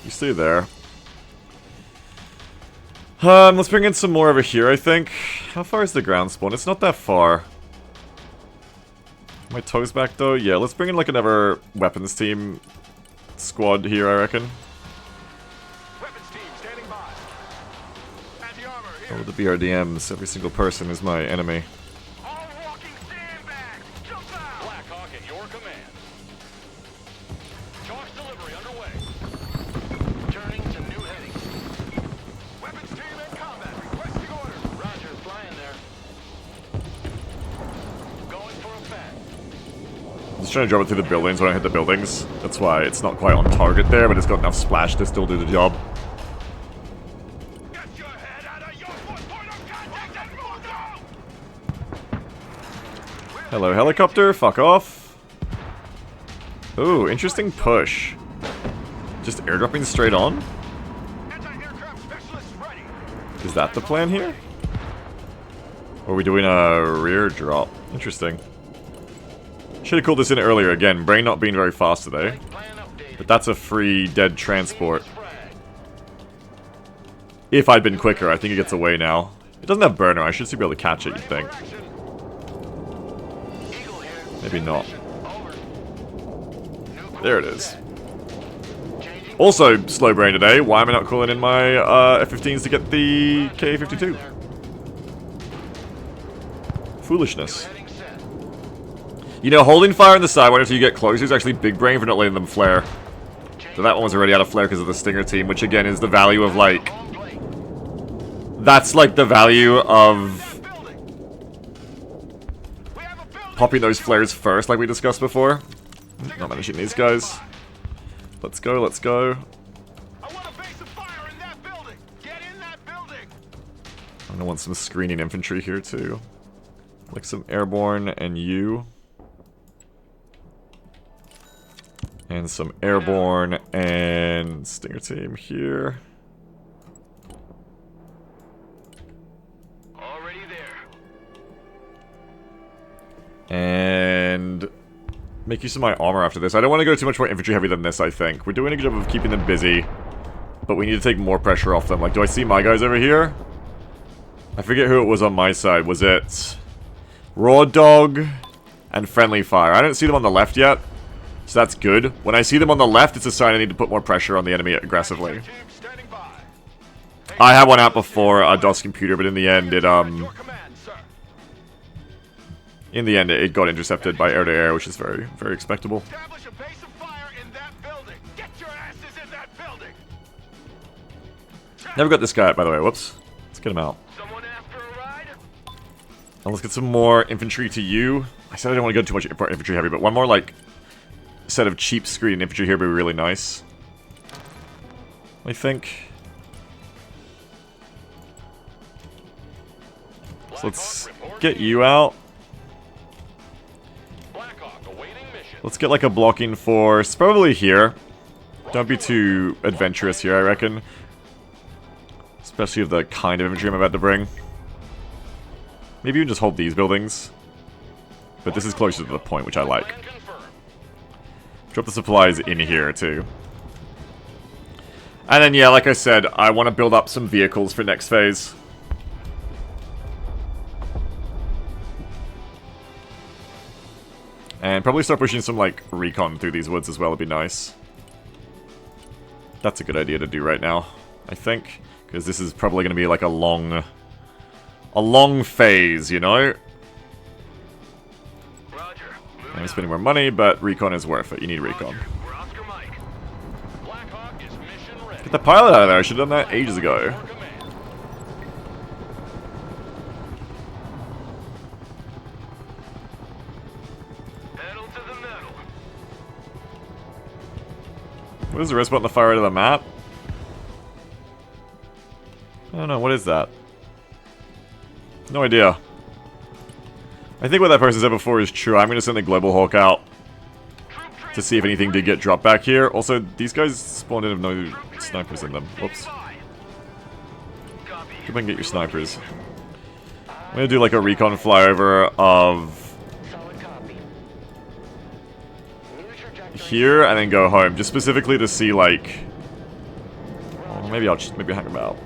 You stay there. Let's bring in some more over here, I think. How far is the ground spawn? It's not that far. My toes back, though? Yeah, let's bring in, like, another weapons team squad here, I reckon. Weapons team standing by. Anti-armor here. Oh, the BRDMs. Every single person is my enemy. All walking sandbags. Jump out. Black Hawk at your command. Charge delivery underway. Turning to new headings. Weapons team in combat. Requesting orders. Roger, flying there. Going for a fan. I'm just trying to drop it through the buildings when I hit the buildings. That's why it's not quite on target there, but it's got enough splash to still do the job. Get your head out of your point of contact and move out. Hello, helicopter. Fuck off. Ooh, interesting push. Just airdropping straight on? Anti-aircraft specialists ready. Is that the plan here? Or are we doing a rear drop? Interesting. Should have called this in earlier again. Brain not being very fast today. Plan updated. But that's a free dead transport. Frag. If I'd been quicker, I think it gets away now. It doesn't have burner. I should still be able to catch it, you'd think. For action. Eagle here. Maybe not. Over. New There it course is. set. Changing Also, slow brain today. Why am I not calling in my F-15s to get the Ka-52? there. Foolishness. Heading set. You know, holding fire on the side until you get closer is actually big brain for not letting them flare. So that one was already out of flare because of the Stinger team, which again is the value of, like... On plate. That's, like, the value of Building. We have a building. popping those flares first, like we discussed before. Not managing these guys. Let's go, let's go. I want a base of fire in that building. Get in that building. I'm gonna want some screening infantry here, too. Like some airborne and you. And some airborne and Stinger team here. Already there. And make use of my armor after this. I don't want to go too much more infantry heavy than this, I think. We're doing a good job of keeping them busy. But we need to take more pressure off them. Like, do I see my guys over here? I forget who it was on my side. Was it Raw Dog and Friendly Fire? I don't see them on the left yet. So that's good. When I see them on the left, it's a sign I need to put more pressure on the enemy aggressively. Team standing by. I had one out before a DOS computer, but in the end, it Your command, sir. it got intercepted by air-to-air, which is very, very expectable. Establish a base of fire in that building. Get your asses in that building. Never got this guy out, by the way. Whoops. Let's get him out. Someone after a ride? And let's get some more infantry to you. I said I don't want to go too much infantry heavy, but one more, like, set of cheap screen infantry here would be really nice. I think. So let's get you out. Blackhawk awaiting mission. Let's get like a blocking force, probably here. Don't be too adventurous here, I reckon. Especially of the kind of infantry I'm about to bring. Maybe you can just hold these buildings. But this is closer to the point, which I like. Plan confirmed. Drop the supplies in here, too. And then, yeah, like I said, I want to build up some vehicles for next phase. And probably start pushing some, like, recon through these woods as well would be nice. That's a good idea to do right now, I think. Because this is probably going to be, like, a long a long phase, you know? Roger. I'm spending more money, but recon is worth it. You need recon. We're Oscar Mike. Black Hawk is mission ready. Get the pilot out of there. I should have done that ages ago. For command. Pedal to the metal. What is the rest button to fire out of the map? I don't know. What is that? No idea. I think what that person said before is true. I'm going to send the Global Hawk out to see if anything did get dropped back here. Also, these guys spawned in with no snipers in them. Whoops. Come and get your snipers. I'm going to do like a recon flyover of Solid copy. New trajectory. here and then go home. Just specifically to see like... Well, maybe I'll just maybe hang them out.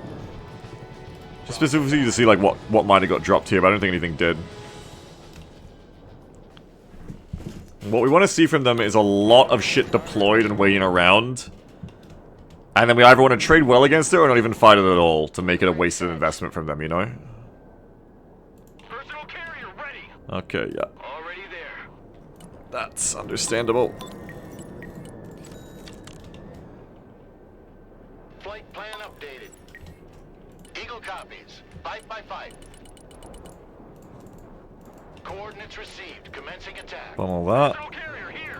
Just specifically to see like what might have got dropped here, but I don't think anything did. What we want to see from them is a lot of shit deployed and waiting around. And then we either want to trade well against it or not even fight it at all to make it a wasted investment from them, you know? Personal carrier ready. Okay, yeah. Already there. That's understandable. Flight plan updated. Eagle copies. 5 by 5. Coordinates received. Commencing attack. Bomb all that. Personal carrier here.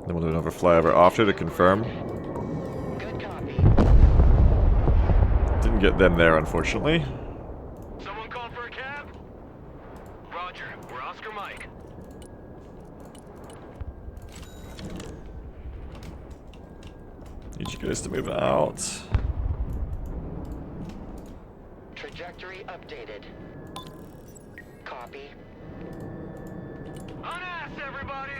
Then we'll do another flyover after to confirm. Good copy. Didn't get them there, unfortunately. Someone called for a cab? Roger. We're Oscar Mike. Need you guys to move out. Trajectory updated. Copy. On ass, everybody!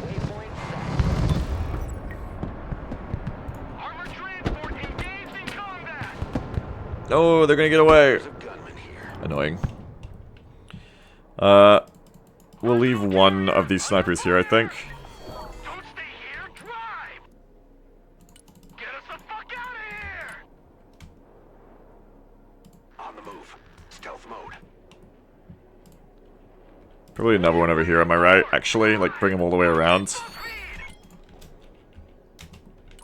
Waypoint set. Armored transport engaged in combat! Oh, they're gonna get away. There's a gunman here. Annoying. We'll leave one of these snipers here, I think. Don't stay here, drive! Get us the fuck out of here! On the move. Stealth mode. Probably another one over here, am I right? Actually, like, bring them all the way around.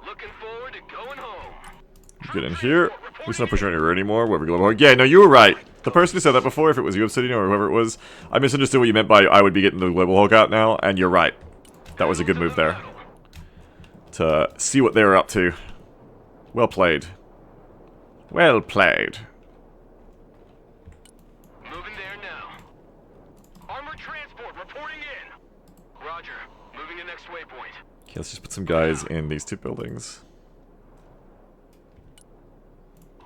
Looking forward to going home. Get in here. At least not pushing on your road anymore. Whatever, Global Hawk. Yeah, no, you were right. The person who said that before, if it was you, Obsidian, or whoever it was, I misunderstood what you meant by I would be getting the Global Hawk out now, and you're right. That was a good move there. To see what they were up to. Well played. Well played. Moving there now. Armored transport reporting in. Roger. Moving to next waypoint. Okay, let's just put some guys in these two buildings.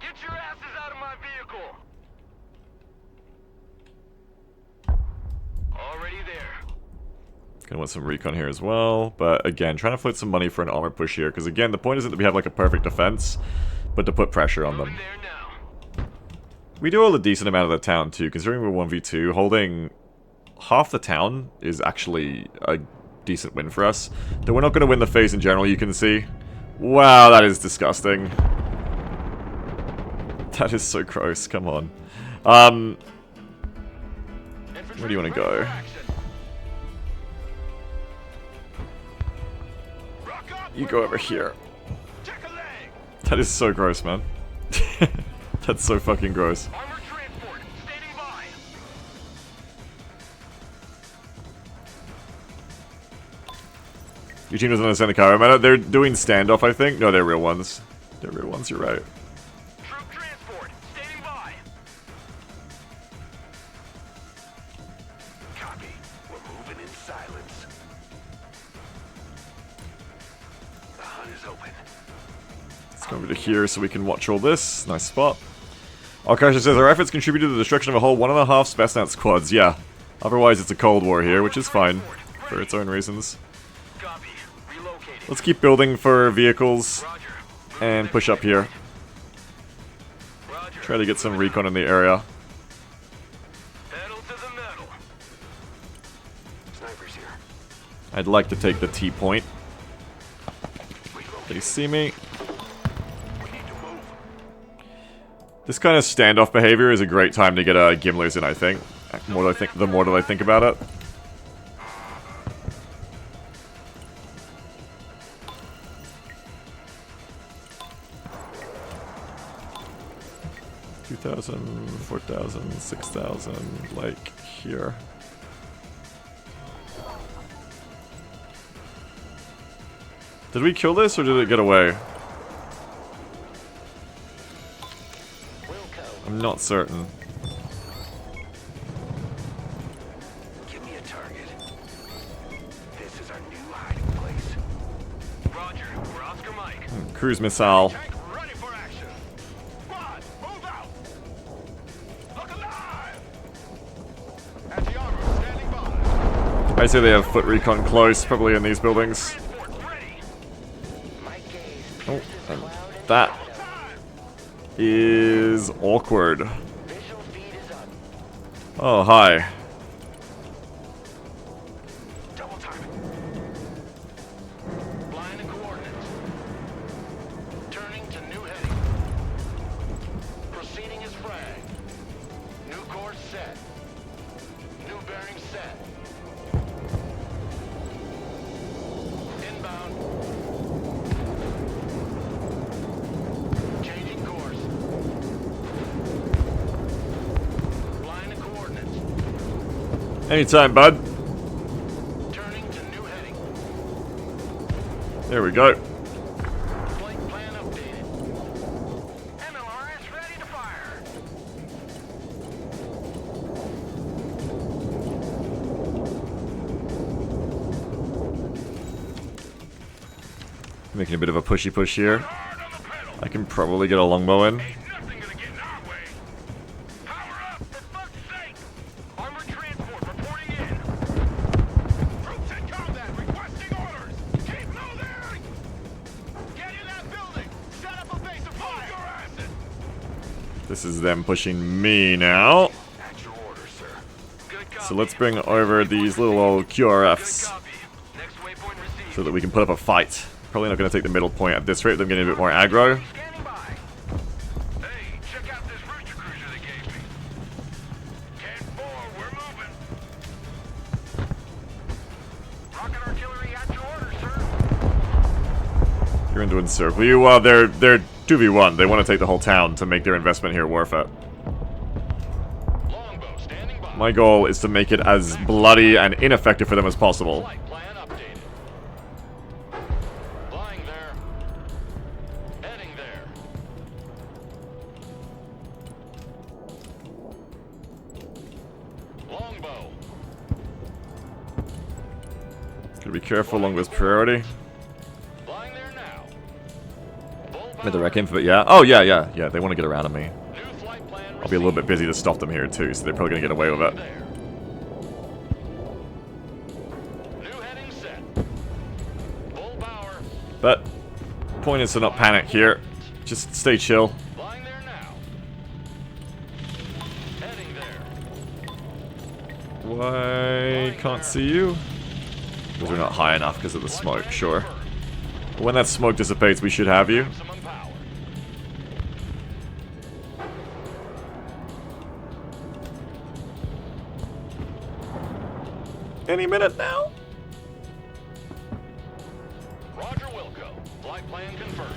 Get your asses out of my vehicle. Already there. Gonna want some recon here as well, but again, trying to float some money for an armor push here, because again, the point isn't that we have like a perfect defense, but to put pressure on them. Moving there now. We do hold a decent amount of the town too, considering we're 1v2, holding half the town is actually a decent win for us. Though we're not going to win the phase in general, you can see. Wow, that is disgusting. That is so gross, come on. Where do you want to go? You go over here. Check a leg. That is so gross, man. That's so fucking gross. Armored transport standing by. Your team doesn't understand the cargo matter. They're doing standoff, I think. No, they're real ones. They're real ones, you're right. Troop transport standing by. Copy. We're moving in silence. The hunt is open. Let's go over to here so we can watch all this. Nice spot. Arkasha says, our efforts contributed to the destruction of a whole 1.5 Spetsnaz squads. Yeah. Otherwise, it's a Cold War here, which is fine. For its own reasons. Copy. Relocating. Let's keep building for vehicles. Roger. And push up here. Roger. Try to get some recon in the area. Pedal to the metal. Snipers here. I'd like to take the T point. Relocating. They see me. This kind of standoff behavior is a great time to get Gimlis in, I think. The more that I think about it. $2,000, $4,000, $6,000, like here. Did we kill this or did it get away? I'm not certain. Give me a target. This is our new hiding place. Roger, we're Oscar Mike. Cruise missile. Tank ready for action. Squad, move out. Look alive. Anti-armor standing by. I say they have foot recon close, probably in these buildings. Transport ready. My gaze Oh, pierces the and cloud and that Time. is awkward. visual feed is up. Oh, hi. Double timing. Line of coordinates. Turning to new heading. Proceeding as frag. New course set. New bearing set. Inbound. Changing course. Line of coordinates. Anytime, bud. Turning to new heading. There we go. Flight plan updated. MLRS ready to fire. Making a bit of a pushy push here. Hard on the pedal. I can probably get a longbow in. Ain't nothing gonna get in our way. Power up, for fuck's sake! Armored transport reporting in. Troops in combat requesting orders. Keep moving! Get in that building. Set up a base of fire. Your asses. This is them pushing me now. At your orders, sir. Good copy. So let's bring over these little old QRFs Good copy. Next waypoint received. so that we can put up a fight. Probably not going to take the middle point at this rate. I'm getting a bit more aggro. Standing by. Hey, check out this rooster cruiser they gave me. 10-4, we're moving. Rocket artillery at your orders, sir. You're into encircle you. They're 2v1. They want to take the whole town to make their investment here worth it. Longbow standing by. My goal is to make it as bloody and ineffective for them as possible. Flight plan updated. Flying there. Heading there. Longbow. Gotta be careful along this priority. Flying there now. Full Made the power. wreck infantry, yeah. Oh, yeah. They want to get around on me. New flight plan I'll be a little bit busy to stop them here, too, so they're probably gonna get away with it. there. New heading set. Full power. But, point is to not panic here. Just stay chill. Flying there now. Heading there. Why can't see you? Because we're not high enough because of the smoke, sure. But when that smoke dissipates, we should have you. Maximum power. Any minute now. Roger Wilco. Flight plan confirmed.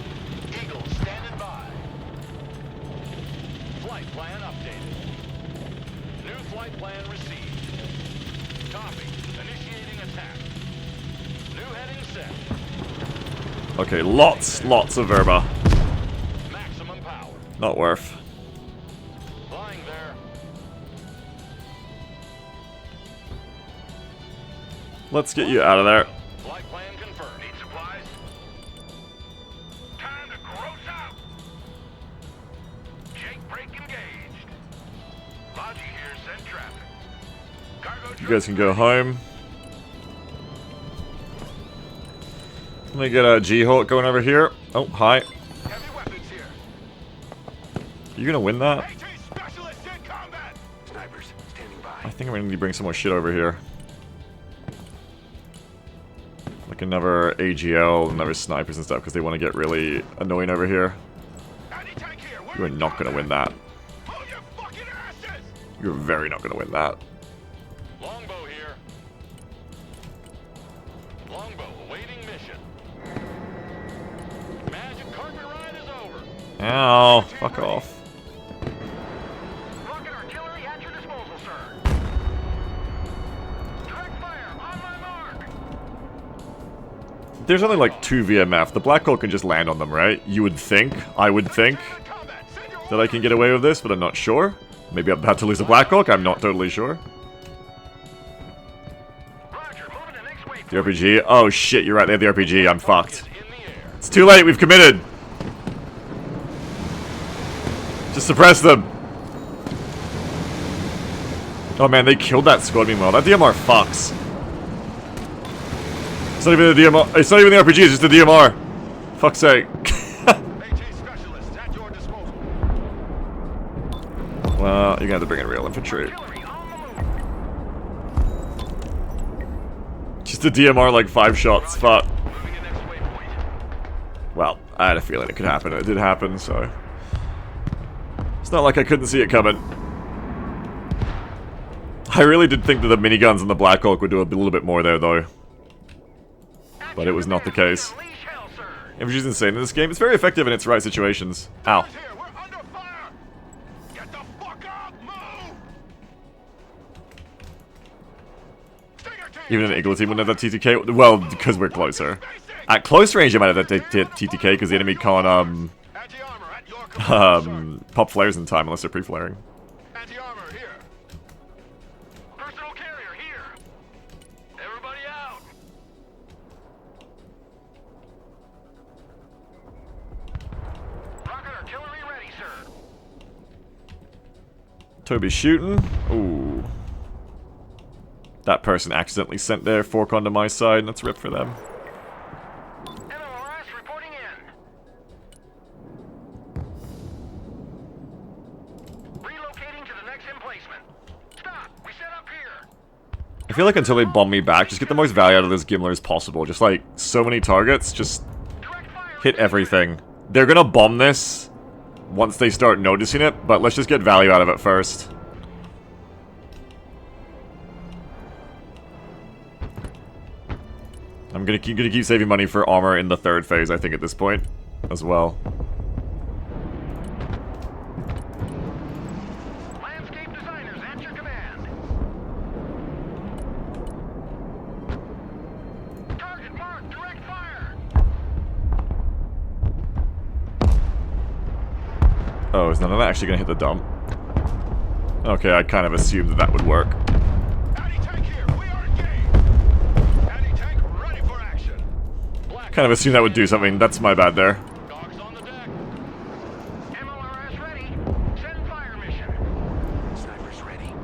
Eagle standing by. Flight plan updated. New flight plan received. Copy. Initiating attack. New heading set. Okay, lots of verba. Maximum power. Not worth. Flying there. Let's get you out of there. Flight plan confirmed. Need supplies? Time to gross out. Jake brake engaged. Logi here, send traffic. Cargo You guys can go home. Let me get a G-Hawk going over here. Oh, hi. Heavy weapons here. You gonna win that? AT specialist in combat. Snipers standing by. I think I'm gonna need to bring some more shit over here. Like Like another AGL, another snipers and stuff, because they want to get really annoying over here. Anti-tank here. You are not going to win that. Hold your fucking asses! You're very not going to win that. Longbow here. Longbow awaiting mission. Magic carpet ride is over. Ow, fuck off. Rocket artillery at your disposal, sir. Direct fire on my mark. There's only like 2 VMF. The Black Hole can just land on them, right? You would think, I would think, that I can get away with this, but I'm not sure. Maybe I'm about to lose a Black Hawk, I'm not totally sure. The RPG? Oh shit, you're right, they have the RPG, I'm fucked. It's too late, we've committed! Just suppress them! Oh man, they killed that squad meanwhile. That DMR fucks. It's not even the DMR, it's not even the RPG, it's just the DMR. Fuck's sake. Well, you're gonna have to bring in real infantry. Just a DMR like 5 shots, fuck. Well, I had a feeling it could happen, it did happen, so... It's not like I couldn't see it coming. I really did think that the miniguns and the Black Hawk would do a little bit more there, though. But it was not the case. Infantry's insane in this game. It's very effective in its right situations. Ow. Even an Eagle team wouldn't have that TTK. Well, because we're closer. At close range, you might have that TTK because the enemy can't pop flares in time unless they're pre-flaring. Anti-armor here. Personal carrier here. Everybody out. Rocket artillery ready, sir. Toby's shooting. Ooh. That person accidentally sent their fork onto my side, and that's rip for them. MLRS reporting in. Relocating to the next emplacement. Stop. We set up here. I feel like until they bomb me back, just get the most value out of this Gimler as possible. Just like, so many targets, just hit everything. They're gonna bomb this once they start noticing it, but let's just get value out of it first. I'm gonna keep saving money for armor in the 3rd phase, I think, at this point, as well. Landscape designers at your command. Target marked. Direct fire. Oh, is none of that actually gonna hit the dump? Okay, I kind of assumed that that would work. Anti-tank here. We are engaged. Anti-tank ready for action. Kind of assumed that would do something. That's my bad there. Dogs on the deck. MLRS ready. Send fire mission. Snipers ready.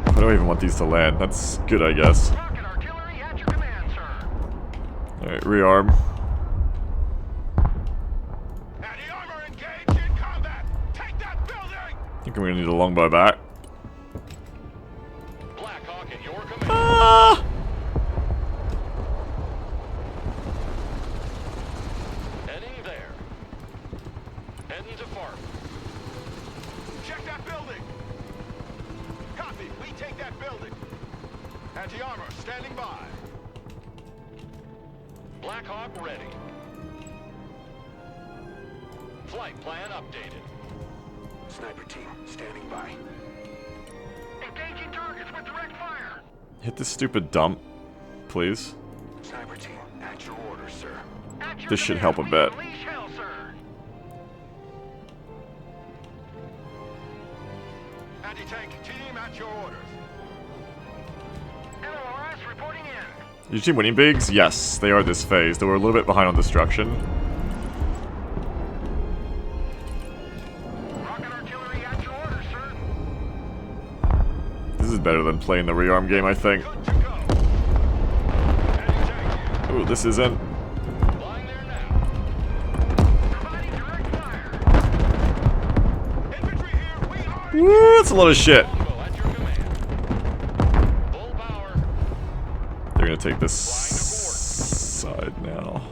I don't even want these to land. That's good, I guess. Rocket artillery at your command, sir. Alright, rearm. Anti-armor engaged in combat. Take that building. I think I'm gonna need a longbow back. Black Hawk at your command. Ah! Heading there. Heading to farm. Check that building. Copy. We take that building. Anti-armor standing by. Black Hawk ready. Flight plan updated. Sniper team standing by. Engaging targets with direct fire. Hit this stupid dump, please. Sniper team at your orders, sir. At your This should command, help a we bit. unleash hell, sir. Anti-tank team at your orders. MLRS reporting in. Is your team winning bigs? Yes, they are this phase. They were a little bit behind on destruction. Rocket artillery at your orders, sir. This is better than playing the rearm game, I think. Good to go. Anti-tank here. Ooh, this isn't. Flying there now. Providing direct fire. Woo, that's a lot of shit. Longbow at your command. Full power. They're gonna take this side now.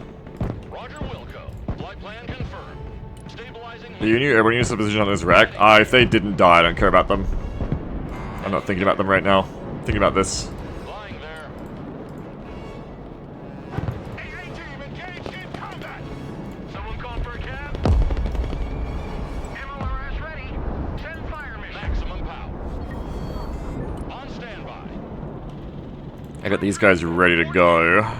Roger Wilco. Flight plan confirmed. Stabilizing. The Union, everyone uses the position on this wreck. If they didn't die, I don't care about them. I'm not thinking about them right now. I'm thinking about this. Flying there. AA team engaged in combat. Someone call for a cab. MLRS ready. Send fire mission. Maximum power. On standby. I got these guys ready to go.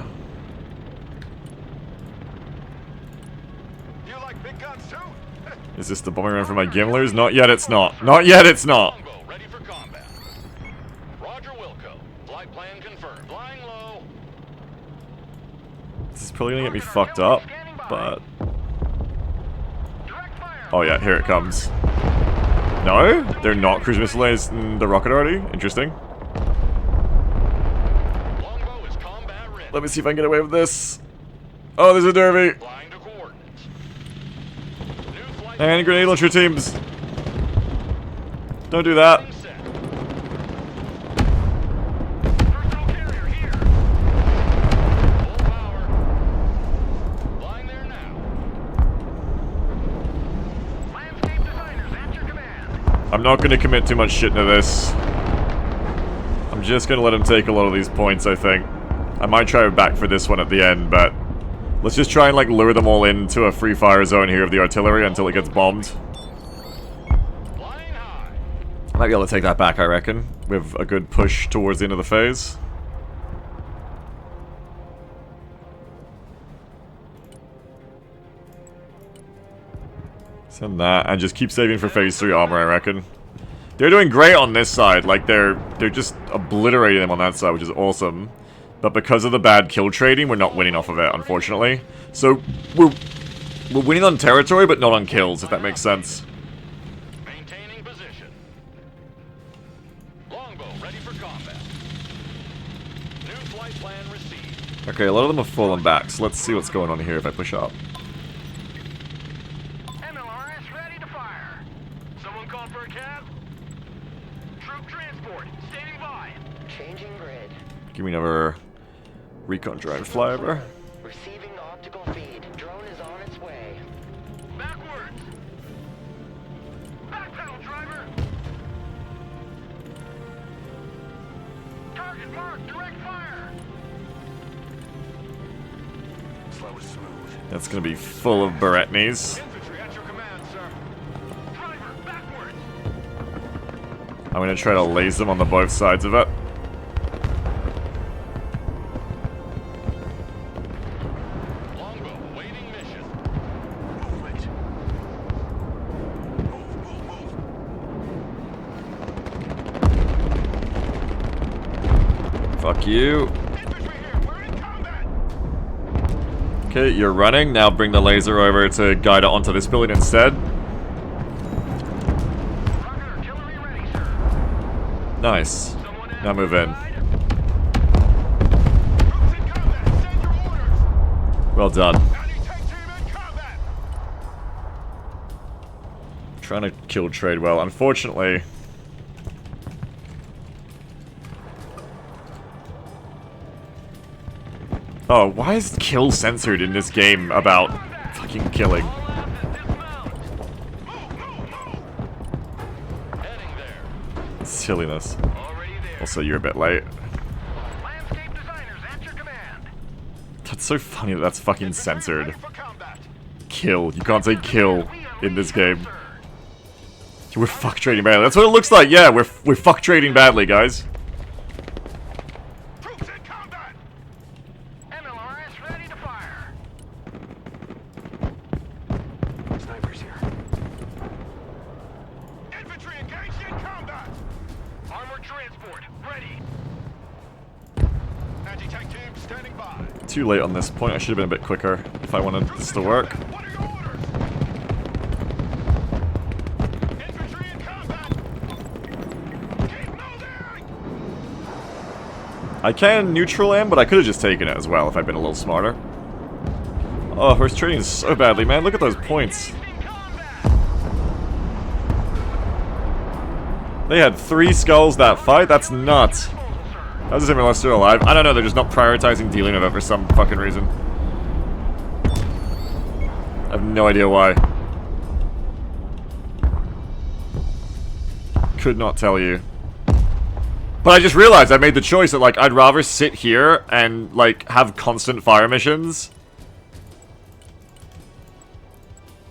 You like big guns too? Is this the bombing run for my Gimlers? Not yet, it's not. Not yet, it's not. Longbow ready for combat. Roger Wilco. Flight plan confirmed. Flying low. This is probably gonna get me fucked up, but... Direct fire. Oh yeah, here it comes. No? They're not cruise missiles in the rocket already? Interesting. Longbow is combat ready. Let me see if I can get away with this. Oh, there's a derby. Flying to coordinates. New flight And grenade launcher teams. Don't do that. plan set. Personal carrier here. Full power. Flying there now. Landscape designers at your command. I'm not going to commit too much shit into this. I'm just going to let him take a lot of these points, I think. I might try back for this one at the end, but... Let's just try and, like, lure them all into a free fire zone here of the artillery until it gets bombed. Flying high. I might be able to take that back, I reckon, with a good push towards the end of the phase. Send that, and just keep saving for phase 3 armor, I reckon. They're doing great on this side, like, they're just obliterating them on that side, which is awesome. But because of the bad kill trading, we're not winning off of it, unfortunately. So, we're winning on territory, but not on kills, if that makes sense. Maintaining position. Longbow ready for combat. New flight plan received. Okay, a lot of them have fallen back, so let's see what's going on here if I push up. MLRS ready to fire. Someone call for a cab. Troop transport standing by. Changing grid. Give me another recon drone flyover. Receiving optical feed. Drone is on its way. Backwards. Back pedal, driver. Target marked. Direct fire. Slow and smooth. That's gonna be full of Beretnis. Infantry at your command, sir. Driver, backwards. I'm gonna try to laze them on the both sides of it. Longbow waiting mission. Movement. Move. Fuck you. Infantry here. We're in combat. Okay, you're running. Now bring the laser over to guide it onto this building instead. Rocket artillery ready, sir. Nice. Now move in. Troops in combat. Send your orders. Well done. Anti-tank team in combat. Trying to kill trade well. Unfortunately... Oh, why is kill censored in this game about fucking killing? Heading there. Silliness. Already there. Also, you're a bit late. Landscape designers at your command. That's so funny that that's fucking censored. Ready for combat. Kill. You can't say kill in this game. We're fuck trading badly. That's what it looks like. Yeah, we're fuck trading badly, guys. Troops in combat. MLRS ready to fire. Snipers here. Infantry engaged in combat. Armored transport ready. Anti-tank team standing by. Too late on this point. I should have been a bit quicker if I wanted this to work. What are your orders? Infantry in combat. Keep moving. I can neutral him, but I could have just taken it as well if I'd been a little smarter. Oh, we're trading so badly, man. Look at those points. In combat. They had 3 skulls that fight? That's nuts. How does everyone else still alive? I don't know, they're just not prioritizing dealing with it for some fucking reason. I have no idea why. Could not tell you. But I just realized I made the choice that, like, I'd rather sit here and, like, have constant fire missions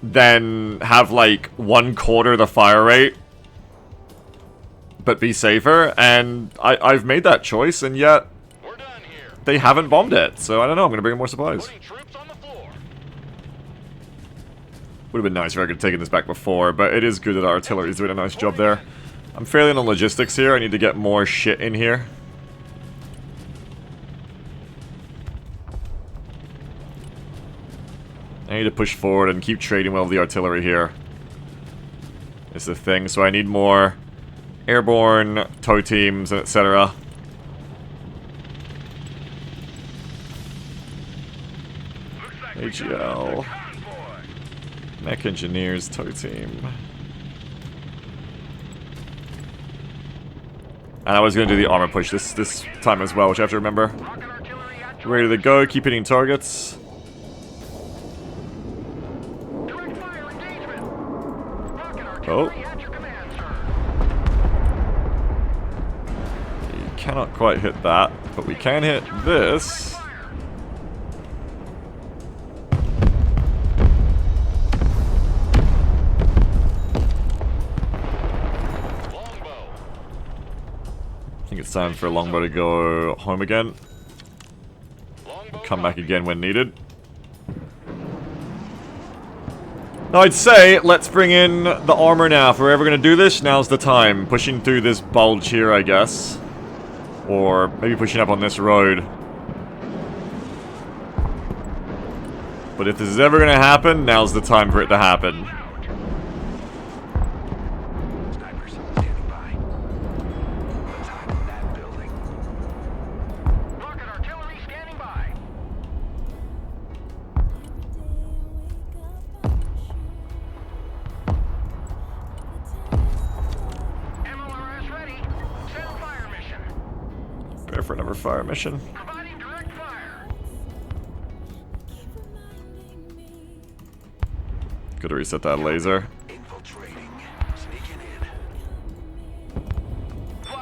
than have, like, 1/4 the fire rate but be safer, and I've made that choice, and yet We're done here. they haven't bombed it, so I don't know, I'm gonna bring in more supplies. Putting troops on the floor. Would have been nice if I could have taken this back before, but it is good that our artillery's doing a nice job there. I'm failing on logistics here, I need to get more shit in here. I need to push forward and keep trading well with the artillery here. Is the thing, so I need more airborne tow teams, and etc. AGL. Mech engineers, tow team. And I was going to do the armor push this time as well, which I have to remember. Ready to go, keep hitting targets. Oh. You cannot quite hit that, but we can hit this. I think it's time for a longbow to go home again. Come back again when needed. Now I'd say, let's bring in the armor now. If we're ever going to do this, now's the time. Pushing through this bulge here, I guess. Or maybe pushing up on this road. But if this is ever going to happen, now's the time for it to happen. Snipers standing by. Attack that building. Rocket artillery standing by. MLRS ready. Send fire mission. Prepare for another fire mission. Providing direct fire. Gotta reset that laser. Infiltrating. Sneaking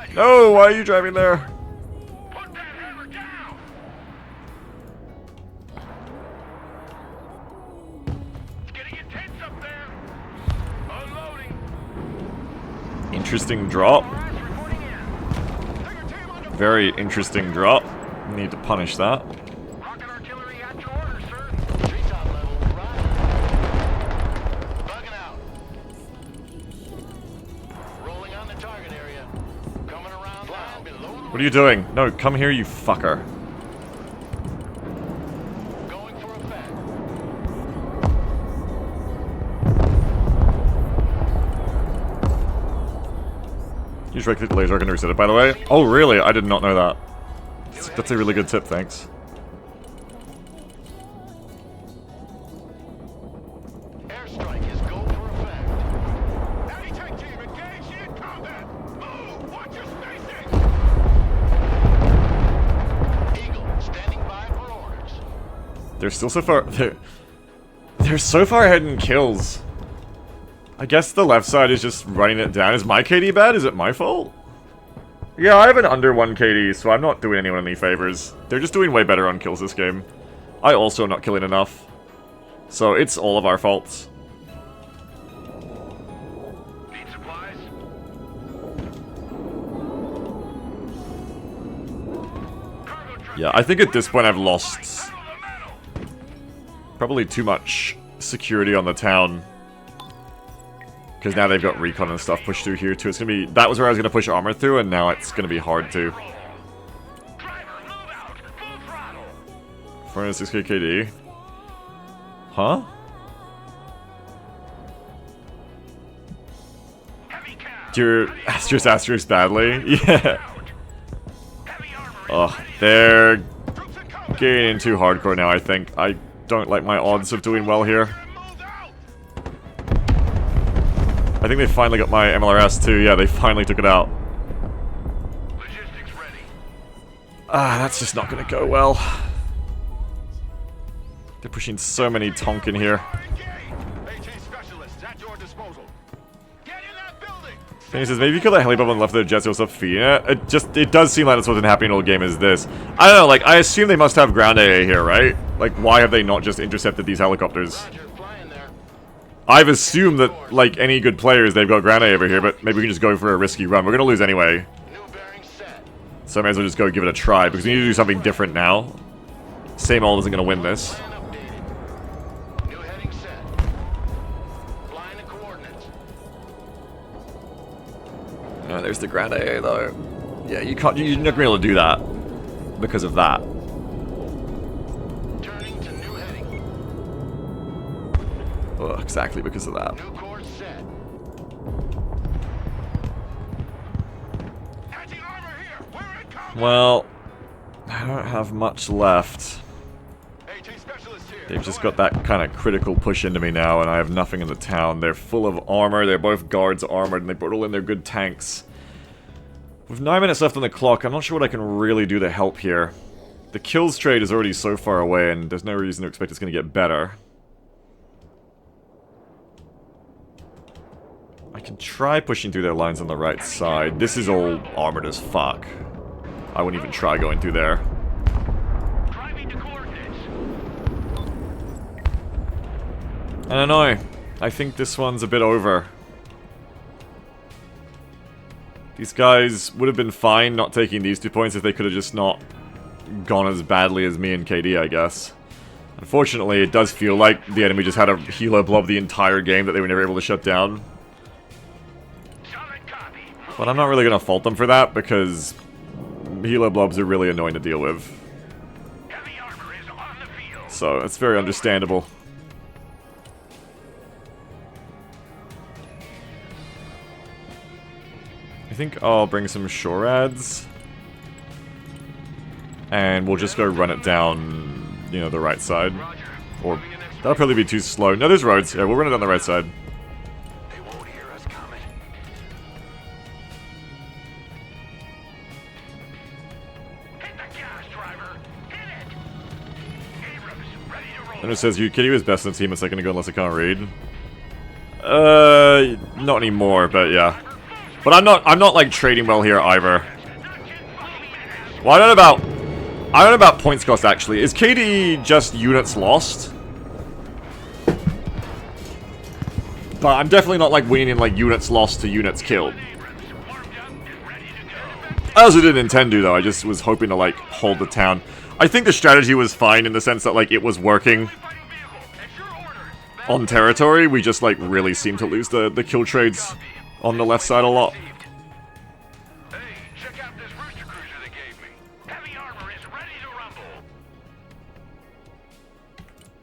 in. No, why are you driving there? Put that hammer down. It's getting intense up there. Unloading. Interesting drop. MLRS reporting in. Take a team on the Very interesting drop. Need to punish that. rocket artillery at your orders, sir. Treetop level. Roger. Bugging out. Rolling on the target area. Coming around now. Below the What are you doing? No, come here, you fucker. going for effect. Use right-click laser, I can reset it, by the way. Oh, really? I did not know that. That's a really good tip, thanks. Airstrike is go for effect. Heavy tank team engaged in combat. Move! Watch your spacing! Eagle standing by for orders. They're still so far... They're so far ahead in kills. I guess the left side is just running it down. Is my KD bad? Is it my fault? Yeah, I have an under 1 KD, so I'm not doing anyone any favors. They're just doing way better on kills this game. I also am not killing enough. So it's all of our faults. Need supplies? Cargo truck. Yeah, I think at this point I've lost Pedal the metal! probably too much security on the town. Because now they've got recon and stuff pushed through here too. It's gonna be... That was where I was gonna push armor through, and now it's gonna be hard to. Driver, move out! Full throttle! 406k KD. Huh? Heavy cow! Your Asterisk badly? Yeah. Heavy armor! Oh, they're Troops in combat! getting too hardcore now, I think. I don't like my odds of doing well here. Move out! I I think they finally got my MLRS too. Yeah, they finally took it out. Logistics ready. Ah, that's just not gonna go well. They're pushing so many Tonk in here. AT specialists at your disposal. Get in that building. And he says, maybe you kill that helipop on the left of the jets, you'll stop feeding it. It does seem like that's what's been happening all game is this. I don't know, like, I assume they must have ground AA here, right? Like, why have they not just intercepted these helicopters? Roger, flying there. I've assumed that, like, any good players, they've got ground AA over here, but maybe we can just go for a risky run. We're gonna lose anyway. New bearing set. So I may as well just go give it a try, because we need to do something different now. Same old isn't gonna win this. Plan updated. New heading set. Flying the coordinates. There's the ground AA, though. Yeah, you're not gonna be able to do that. Because of that. Turning to new heading. Ugh, exactly because of that. New course set. Anti-armor here. We're in combat. Well, I don't have much left. AT specialists here. They've just got that kind of critical push into me now, and I have nothing in the town. They're full of armor, they're both guards armored, and they brought all in their good tanks. With 9 minutes left on the clock, I'm not sure what I can really do to help here. The kills trade is already so far away, and there's no reason to expect it's going to get better. I can try pushing through their lines on the right side. This is all armored as fuck. I wouldn't even try going through there. Driving to coordinates. I don't know. I think this one's a bit over. These guys would have been fine not taking these 2 points if they could have just not gone as badly as me and KD, I guess. Unfortunately, it does feel like the enemy just had a helo blob the entire game that they were never able to shut down. Solid copy. But I'm not really going to fault them for that, because helo blobs are really annoying to deal with. Heavy armor is on the field. So, it's very understandable. I think I'll bring some shore ads. And we'll just go run it down, you know, the right side. Or, that'll probably be too slow. No, there's roads. Yeah, we'll run it down the right side. They won't hear us coming. Hit the gas, driver. Hit it. Abrams, ready to roll. And it says, you Kitty was best in the team a second ago unless I can't read. Not anymore, but yeah. But I'm not like trading well here either. Well, I don't know about points cost actually. Is KD just units lost? But I'm definitely not like winning in like units lost to units killed. I also didn't intend to though, I just was hoping to like hold the town. I think the strategy was fine in the sense that like it was working on territory. We just like really seemed to lose the kill trades on the left side a lot. Hey, check out this rooster cruiser they gave me. Heavy armor is ready to rumble.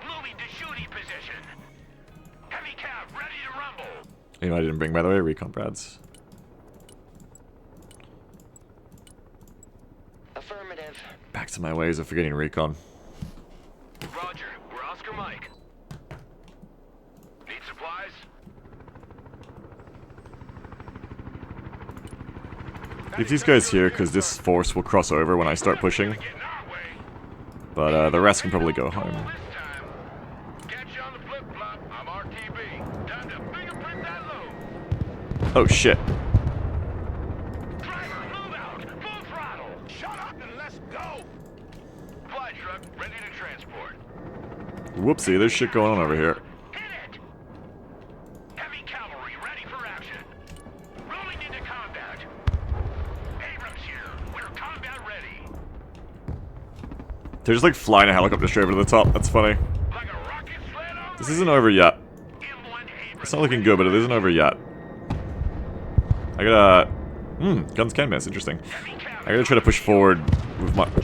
Moving to shooting position. Heavy cav ready to rumble. You know I didn't bring, by the way, recon brads. Affirmative. Back to my ways of forgetting recon. Roger, we're Oscar Mike. Need supplies? Leave these guys here, because this force will cross over when I start pushing. Get in our way. But the rest can probably go home. This time. Catch you on the flip-flop. I'm RTB. Time to fingerprint that load. Oh shit. Driver, move out. Full throttle. Shut up and let's go. Fly truck ready to transport. Whoopsie, there's shit going on over here. Hit it. Heavy cavalry ready for action. Rolling into combat. Abrams here. We're combat ready. They're just like flying a helicopter straight over to the top. That's funny. Like a rocket sled on This isn't over yet. M1 Abrams. It's not looking good, but it isn't over yet. I gotta... guns can miss. Interesting. I gotta try to push forward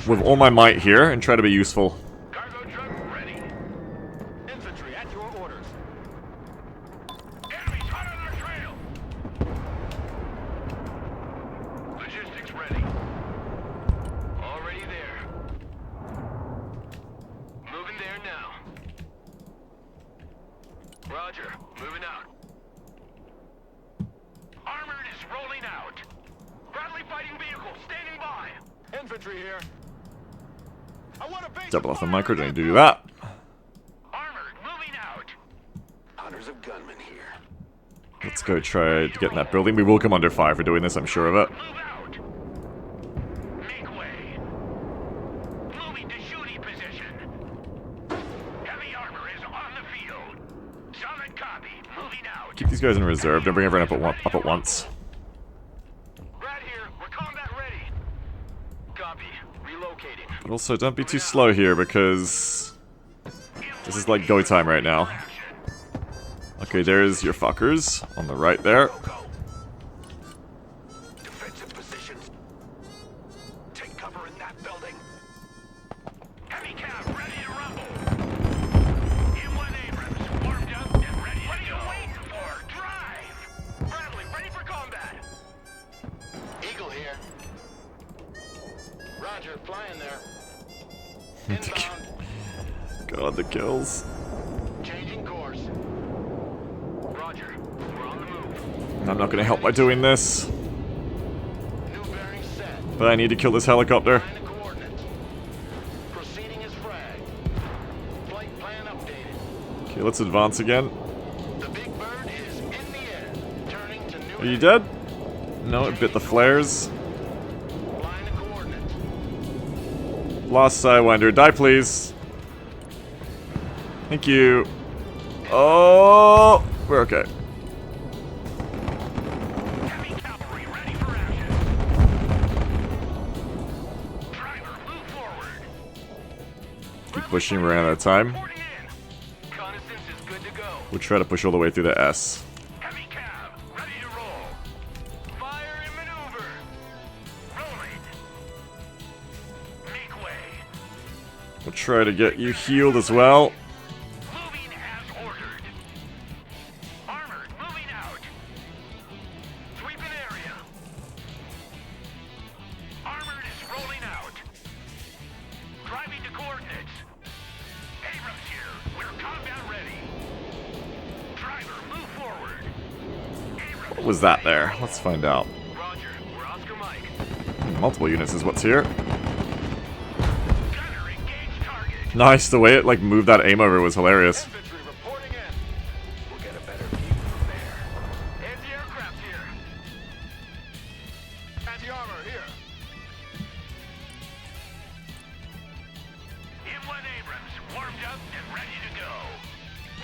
with all my might here and try to be useful. Cargo truck ready. Infantry at your orders. Enemies hot on our trail. Logistics ready. Already there. Moving there now. Roger. Moving out. Infantry here. I want a base. Double off the micro, don't need to do that. Armored, moving out. Hunters of gunmen here. Let's go try to get in that building. We will come under fire for doing this, I'm sure of it. Move out. Make way. Moving to shooting position. Heavy armor is on the field. Solid copy. Moving out. Keep these guys in reserve. Don't bring everyone up at once. Right here. We're combat ready. Copy. Relocating. But also, don't be too slow here because this is like go time right now. Okay, there's your fuckers on the right there. Go. Defensive positions. Take cover in that building. Heavy cap ready to rumble. M1 Abrams warmed up and ready to go. What are you waiting for? Drive! Bradley, ready for combat. Eagle here. Roger, flying there. Inbound. God, the kills. Changing course. Roger, we're on the move. I'm not gonna help by doing this, New bearing set. but I need to kill this helicopter. Find the coordinates. Proceeding as frag. Flight plan updated. Okay, let's advance again. The big bird is in the air. Turning to new. Are you dead? No, it bit the flares. Line the coordinates. Lost Sidewinder, die please. Thank you. Oh, we're okay. Heavy cavalry ready for action. Driver, move forward. Keep pushing, we're out of time. Reporting in. Reconnaissance is good to go. We'll try to push all the way through the S. Heavy cab, ready to roll. Fire and maneuver. Rolling. Make way. We'll try to get you healed as well. Moving as ordered. Armored, moving out. Sweeping area. Armored is rolling out. Driving to coordinates. Abrams here. We're combat ready. Driver, move forward. Abrams. What was that there? Let's find out. Roger, we're Oscar Mike. Multiple units is what's here. Gunner, engage target. Nice, the way it like moved that aim over was hilarious. Infantry reporting in. We'll get a better view from there. Anti-aircraft here. Anti-armor here. M1 Abrams, warmed up and ready to go.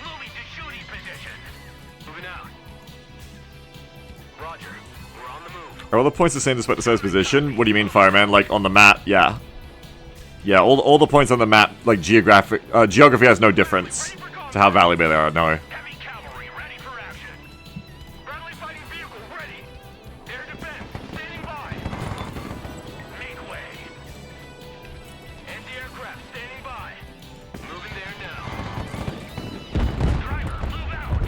Moving to shooting position. Moving out. Roger, we're on the move. Are all the points the same despite the size position? What do you mean, fireman? Like on the map? Yeah. Yeah, all the points on the map, like geography has no difference to how valuable they are, no. Heavy cavalry ready for action. Bradley fighting vehicle ready. Air defense standing by. Make way. Anti-aircraft standing by. Moving there now. Driver, move out.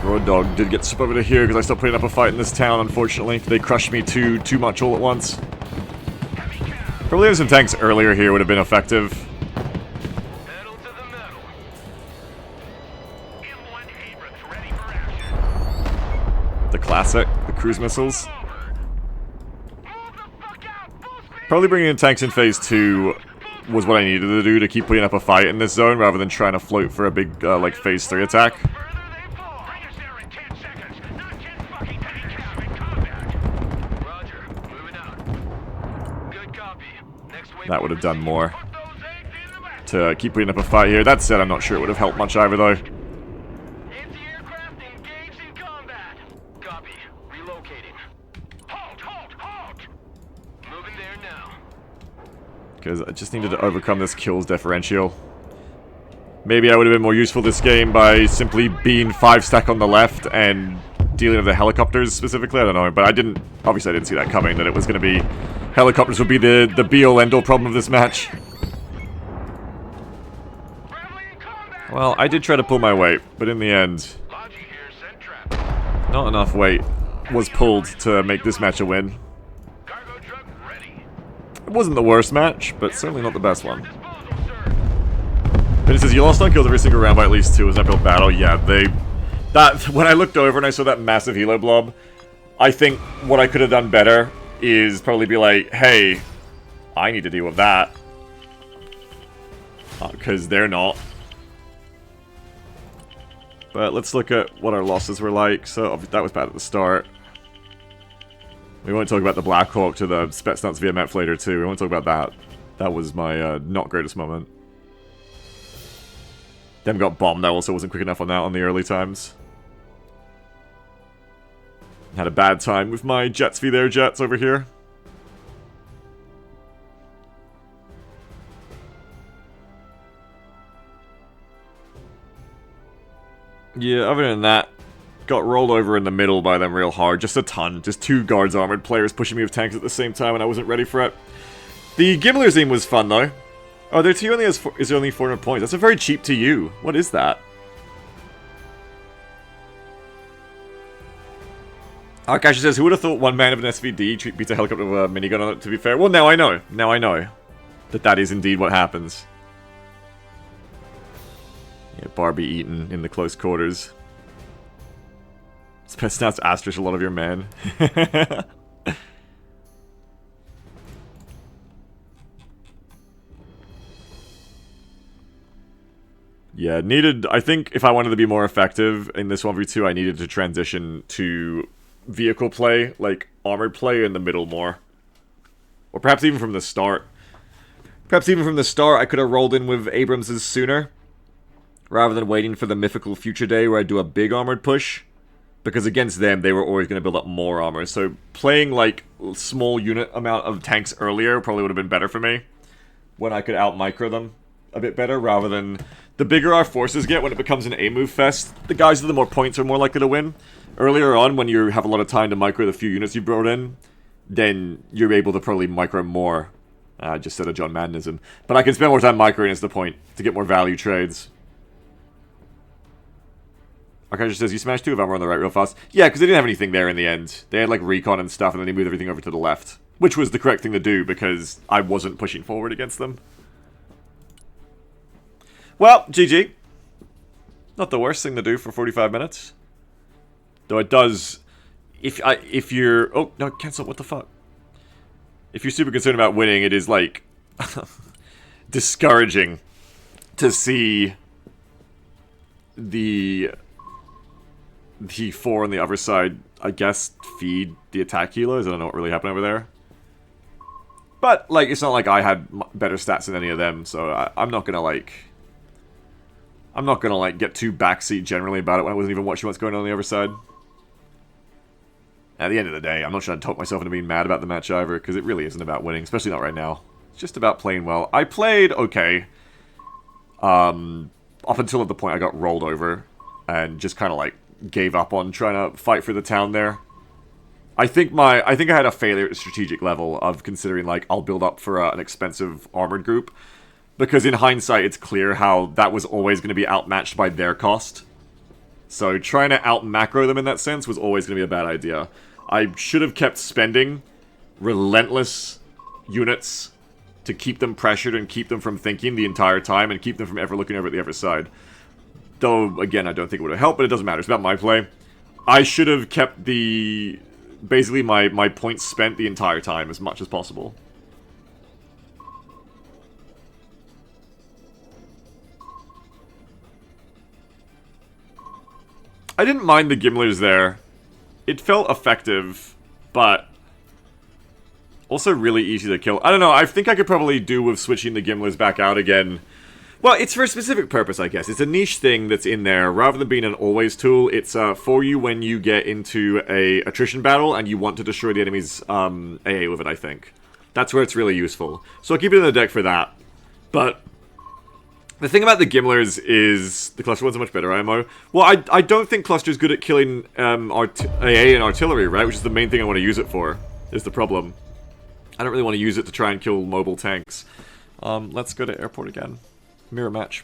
Road Dog did get swept over to here because I stopped putting up a fight in this town, unfortunately. They crushed me too much all at once. Heavy cab. Probably having some tanks earlier here would have been effective. Pedal to the metal. M1 Abrams ready for action. The classic, the cruise missiles. Forward. Move the fuck out. Full speed. Probably bringing in tanks in phase 2 was what I needed to do to keep putting up a fight in this zone rather than trying to float for a big, like, phase 3 attack. Further they fall. Bring us there in 10 seconds. Not 10 fucking heavy cab in combat. Roger. Moving out. Good copy. Next wave. That would have done more Put those eggs in the back. to keep putting up a fight here. That said, I'm not sure it would have helped much either, though. Anti-aircraft engaged in combat. Copy. Relocating. Halt! Halt! Halt! Moving there now. Because I just needed to overcome this kills differential. Maybe I would have been more useful this game by simply being 5-stack on the left and dealing with the helicopters specifically. I don't know, but obviously I didn't see that coming, that it was going to be, helicopters would be the be-all end-all problem of this match. Bradley in combat. Well, I did try to pull my weight, but in the end, Logi here. Send trap. not enough weight was pulled to make this match a win. Cargo truck ready. It wasn't the worst match, but certainly not the best one. Disposal, sir. But it says you lost on kills every single round by at least 2 as an uphill battle. Yeah, when I looked over and I saw that massive helo blob, I think what I could have done better is probably be like, hey, I need to deal with that. Because they're not. But let's look at what our losses were like. So that was bad at the start. We won't talk about the Black Hawk to the Spetsnaz VMF later too. We won't talk about that. That was my not greatest moment. Them got bombed. I also wasn't quick enough on that on the early times. Had a bad time with my Jets v their Jets over here. Yeah, other than that, got rolled over in the middle by them real hard. Just a ton. Just 2 guards armored players pushing me with tanks at the same time, and I wasn't ready for it. The Gimler team was fun, though. Oh, their TU only is only 400 points. That's a very cheap TU. What is that? Arkash says, who would have thought one man of an SVD beats a helicopter with a minigun on it, to be fair? Well, now I know. Now I know. That is indeed what happens. Yeah, Barbie eaten in the close quarters. Spetsnaz Astrish a lot of your man. Yeah, needed... I think if I wanted to be more effective in this 1v2, I needed to transition to vehicle play, like armored play in the middle more. Or perhaps even from the start. Perhaps even from the start, I could have rolled in with Abrams's sooner, rather than waiting for the mythical future day where I do a big armored push. Because against them, they were always going to build up more armor. So playing, like, small unit amount of tanks earlier probably would have been better for me. When I could out-micro them a bit better, rather than... The bigger our forces get when it becomes an A-move fest, the guys with the more points are more likely to win. Earlier on, when you have a lot of time to micro the few units you brought in, then you're able to probably micro more. I just said a John Maddenism. But I can spend more time microing is the point, to get more value trades. Arkansas says, you smashed 2 of them on the right real fast. Yeah, because they didn't have anything there in the end. They had, like, recon and stuff, and then they moved everything over to the left. Which was the correct thing to do, because I wasn't pushing forward against them. Well, GG. Not the worst thing to do for 45 minutes. Though it does... If you're... Oh, no, cancel, what the fuck? If you're super concerned about winning, it is, like... discouraging to see... The 4 on the other side, I guess, feed the attack healers. I don't know what really happened over there. But, like, it's not like I had better stats than any of them, so I'm not gonna, like... I'm not gonna, like, get too backseat generally about it when I wasn't even watching what's going on the other side. At the end of the day, I'm not trying to talk myself into being mad about the match either, because it really isn't about winning, especially not right now. It's just about playing well. I played okay. Up until at the point I got rolled over, and just kind of, like, gave up on trying to fight for the town there. I think I had a failure at strategic level of considering, like, I'll build up for an expensive armored group. Because in hindsight, it's clear how that was always going to be outmatched by their cost. So trying to out-macro them in that sense was always going to be a bad idea. I should have kept spending relentless units to keep them pressured and keep them from thinking the entire time and keep them from ever looking over at the other side. Though, again, I don't think it would have helped, but it doesn't matter. It's about my play. I should have kept basically my points spent the entire time as much as possible. I didn't mind the Gimlers there. It felt effective, but also really easy to kill. I don't know, I think I could probably do with switching the Gimlers back out again. Well, it's for a specific purpose, I guess. It's a niche thing that's in there. Rather than being an always tool, it's for you when you get into a attrition battle and you want to destroy the enemy's AA with it, I think. That's where it's really useful. So I'll keep it in the deck for that. But the thing about the Gimlers is the cluster ones are much better ammo. Well, I don't think cluster's good at killing AA and artillery, right? Which is the main thing I want to use it for, is the problem. I don't really want to use it to try and kill mobile tanks. Let's go to airport again. Mirror match.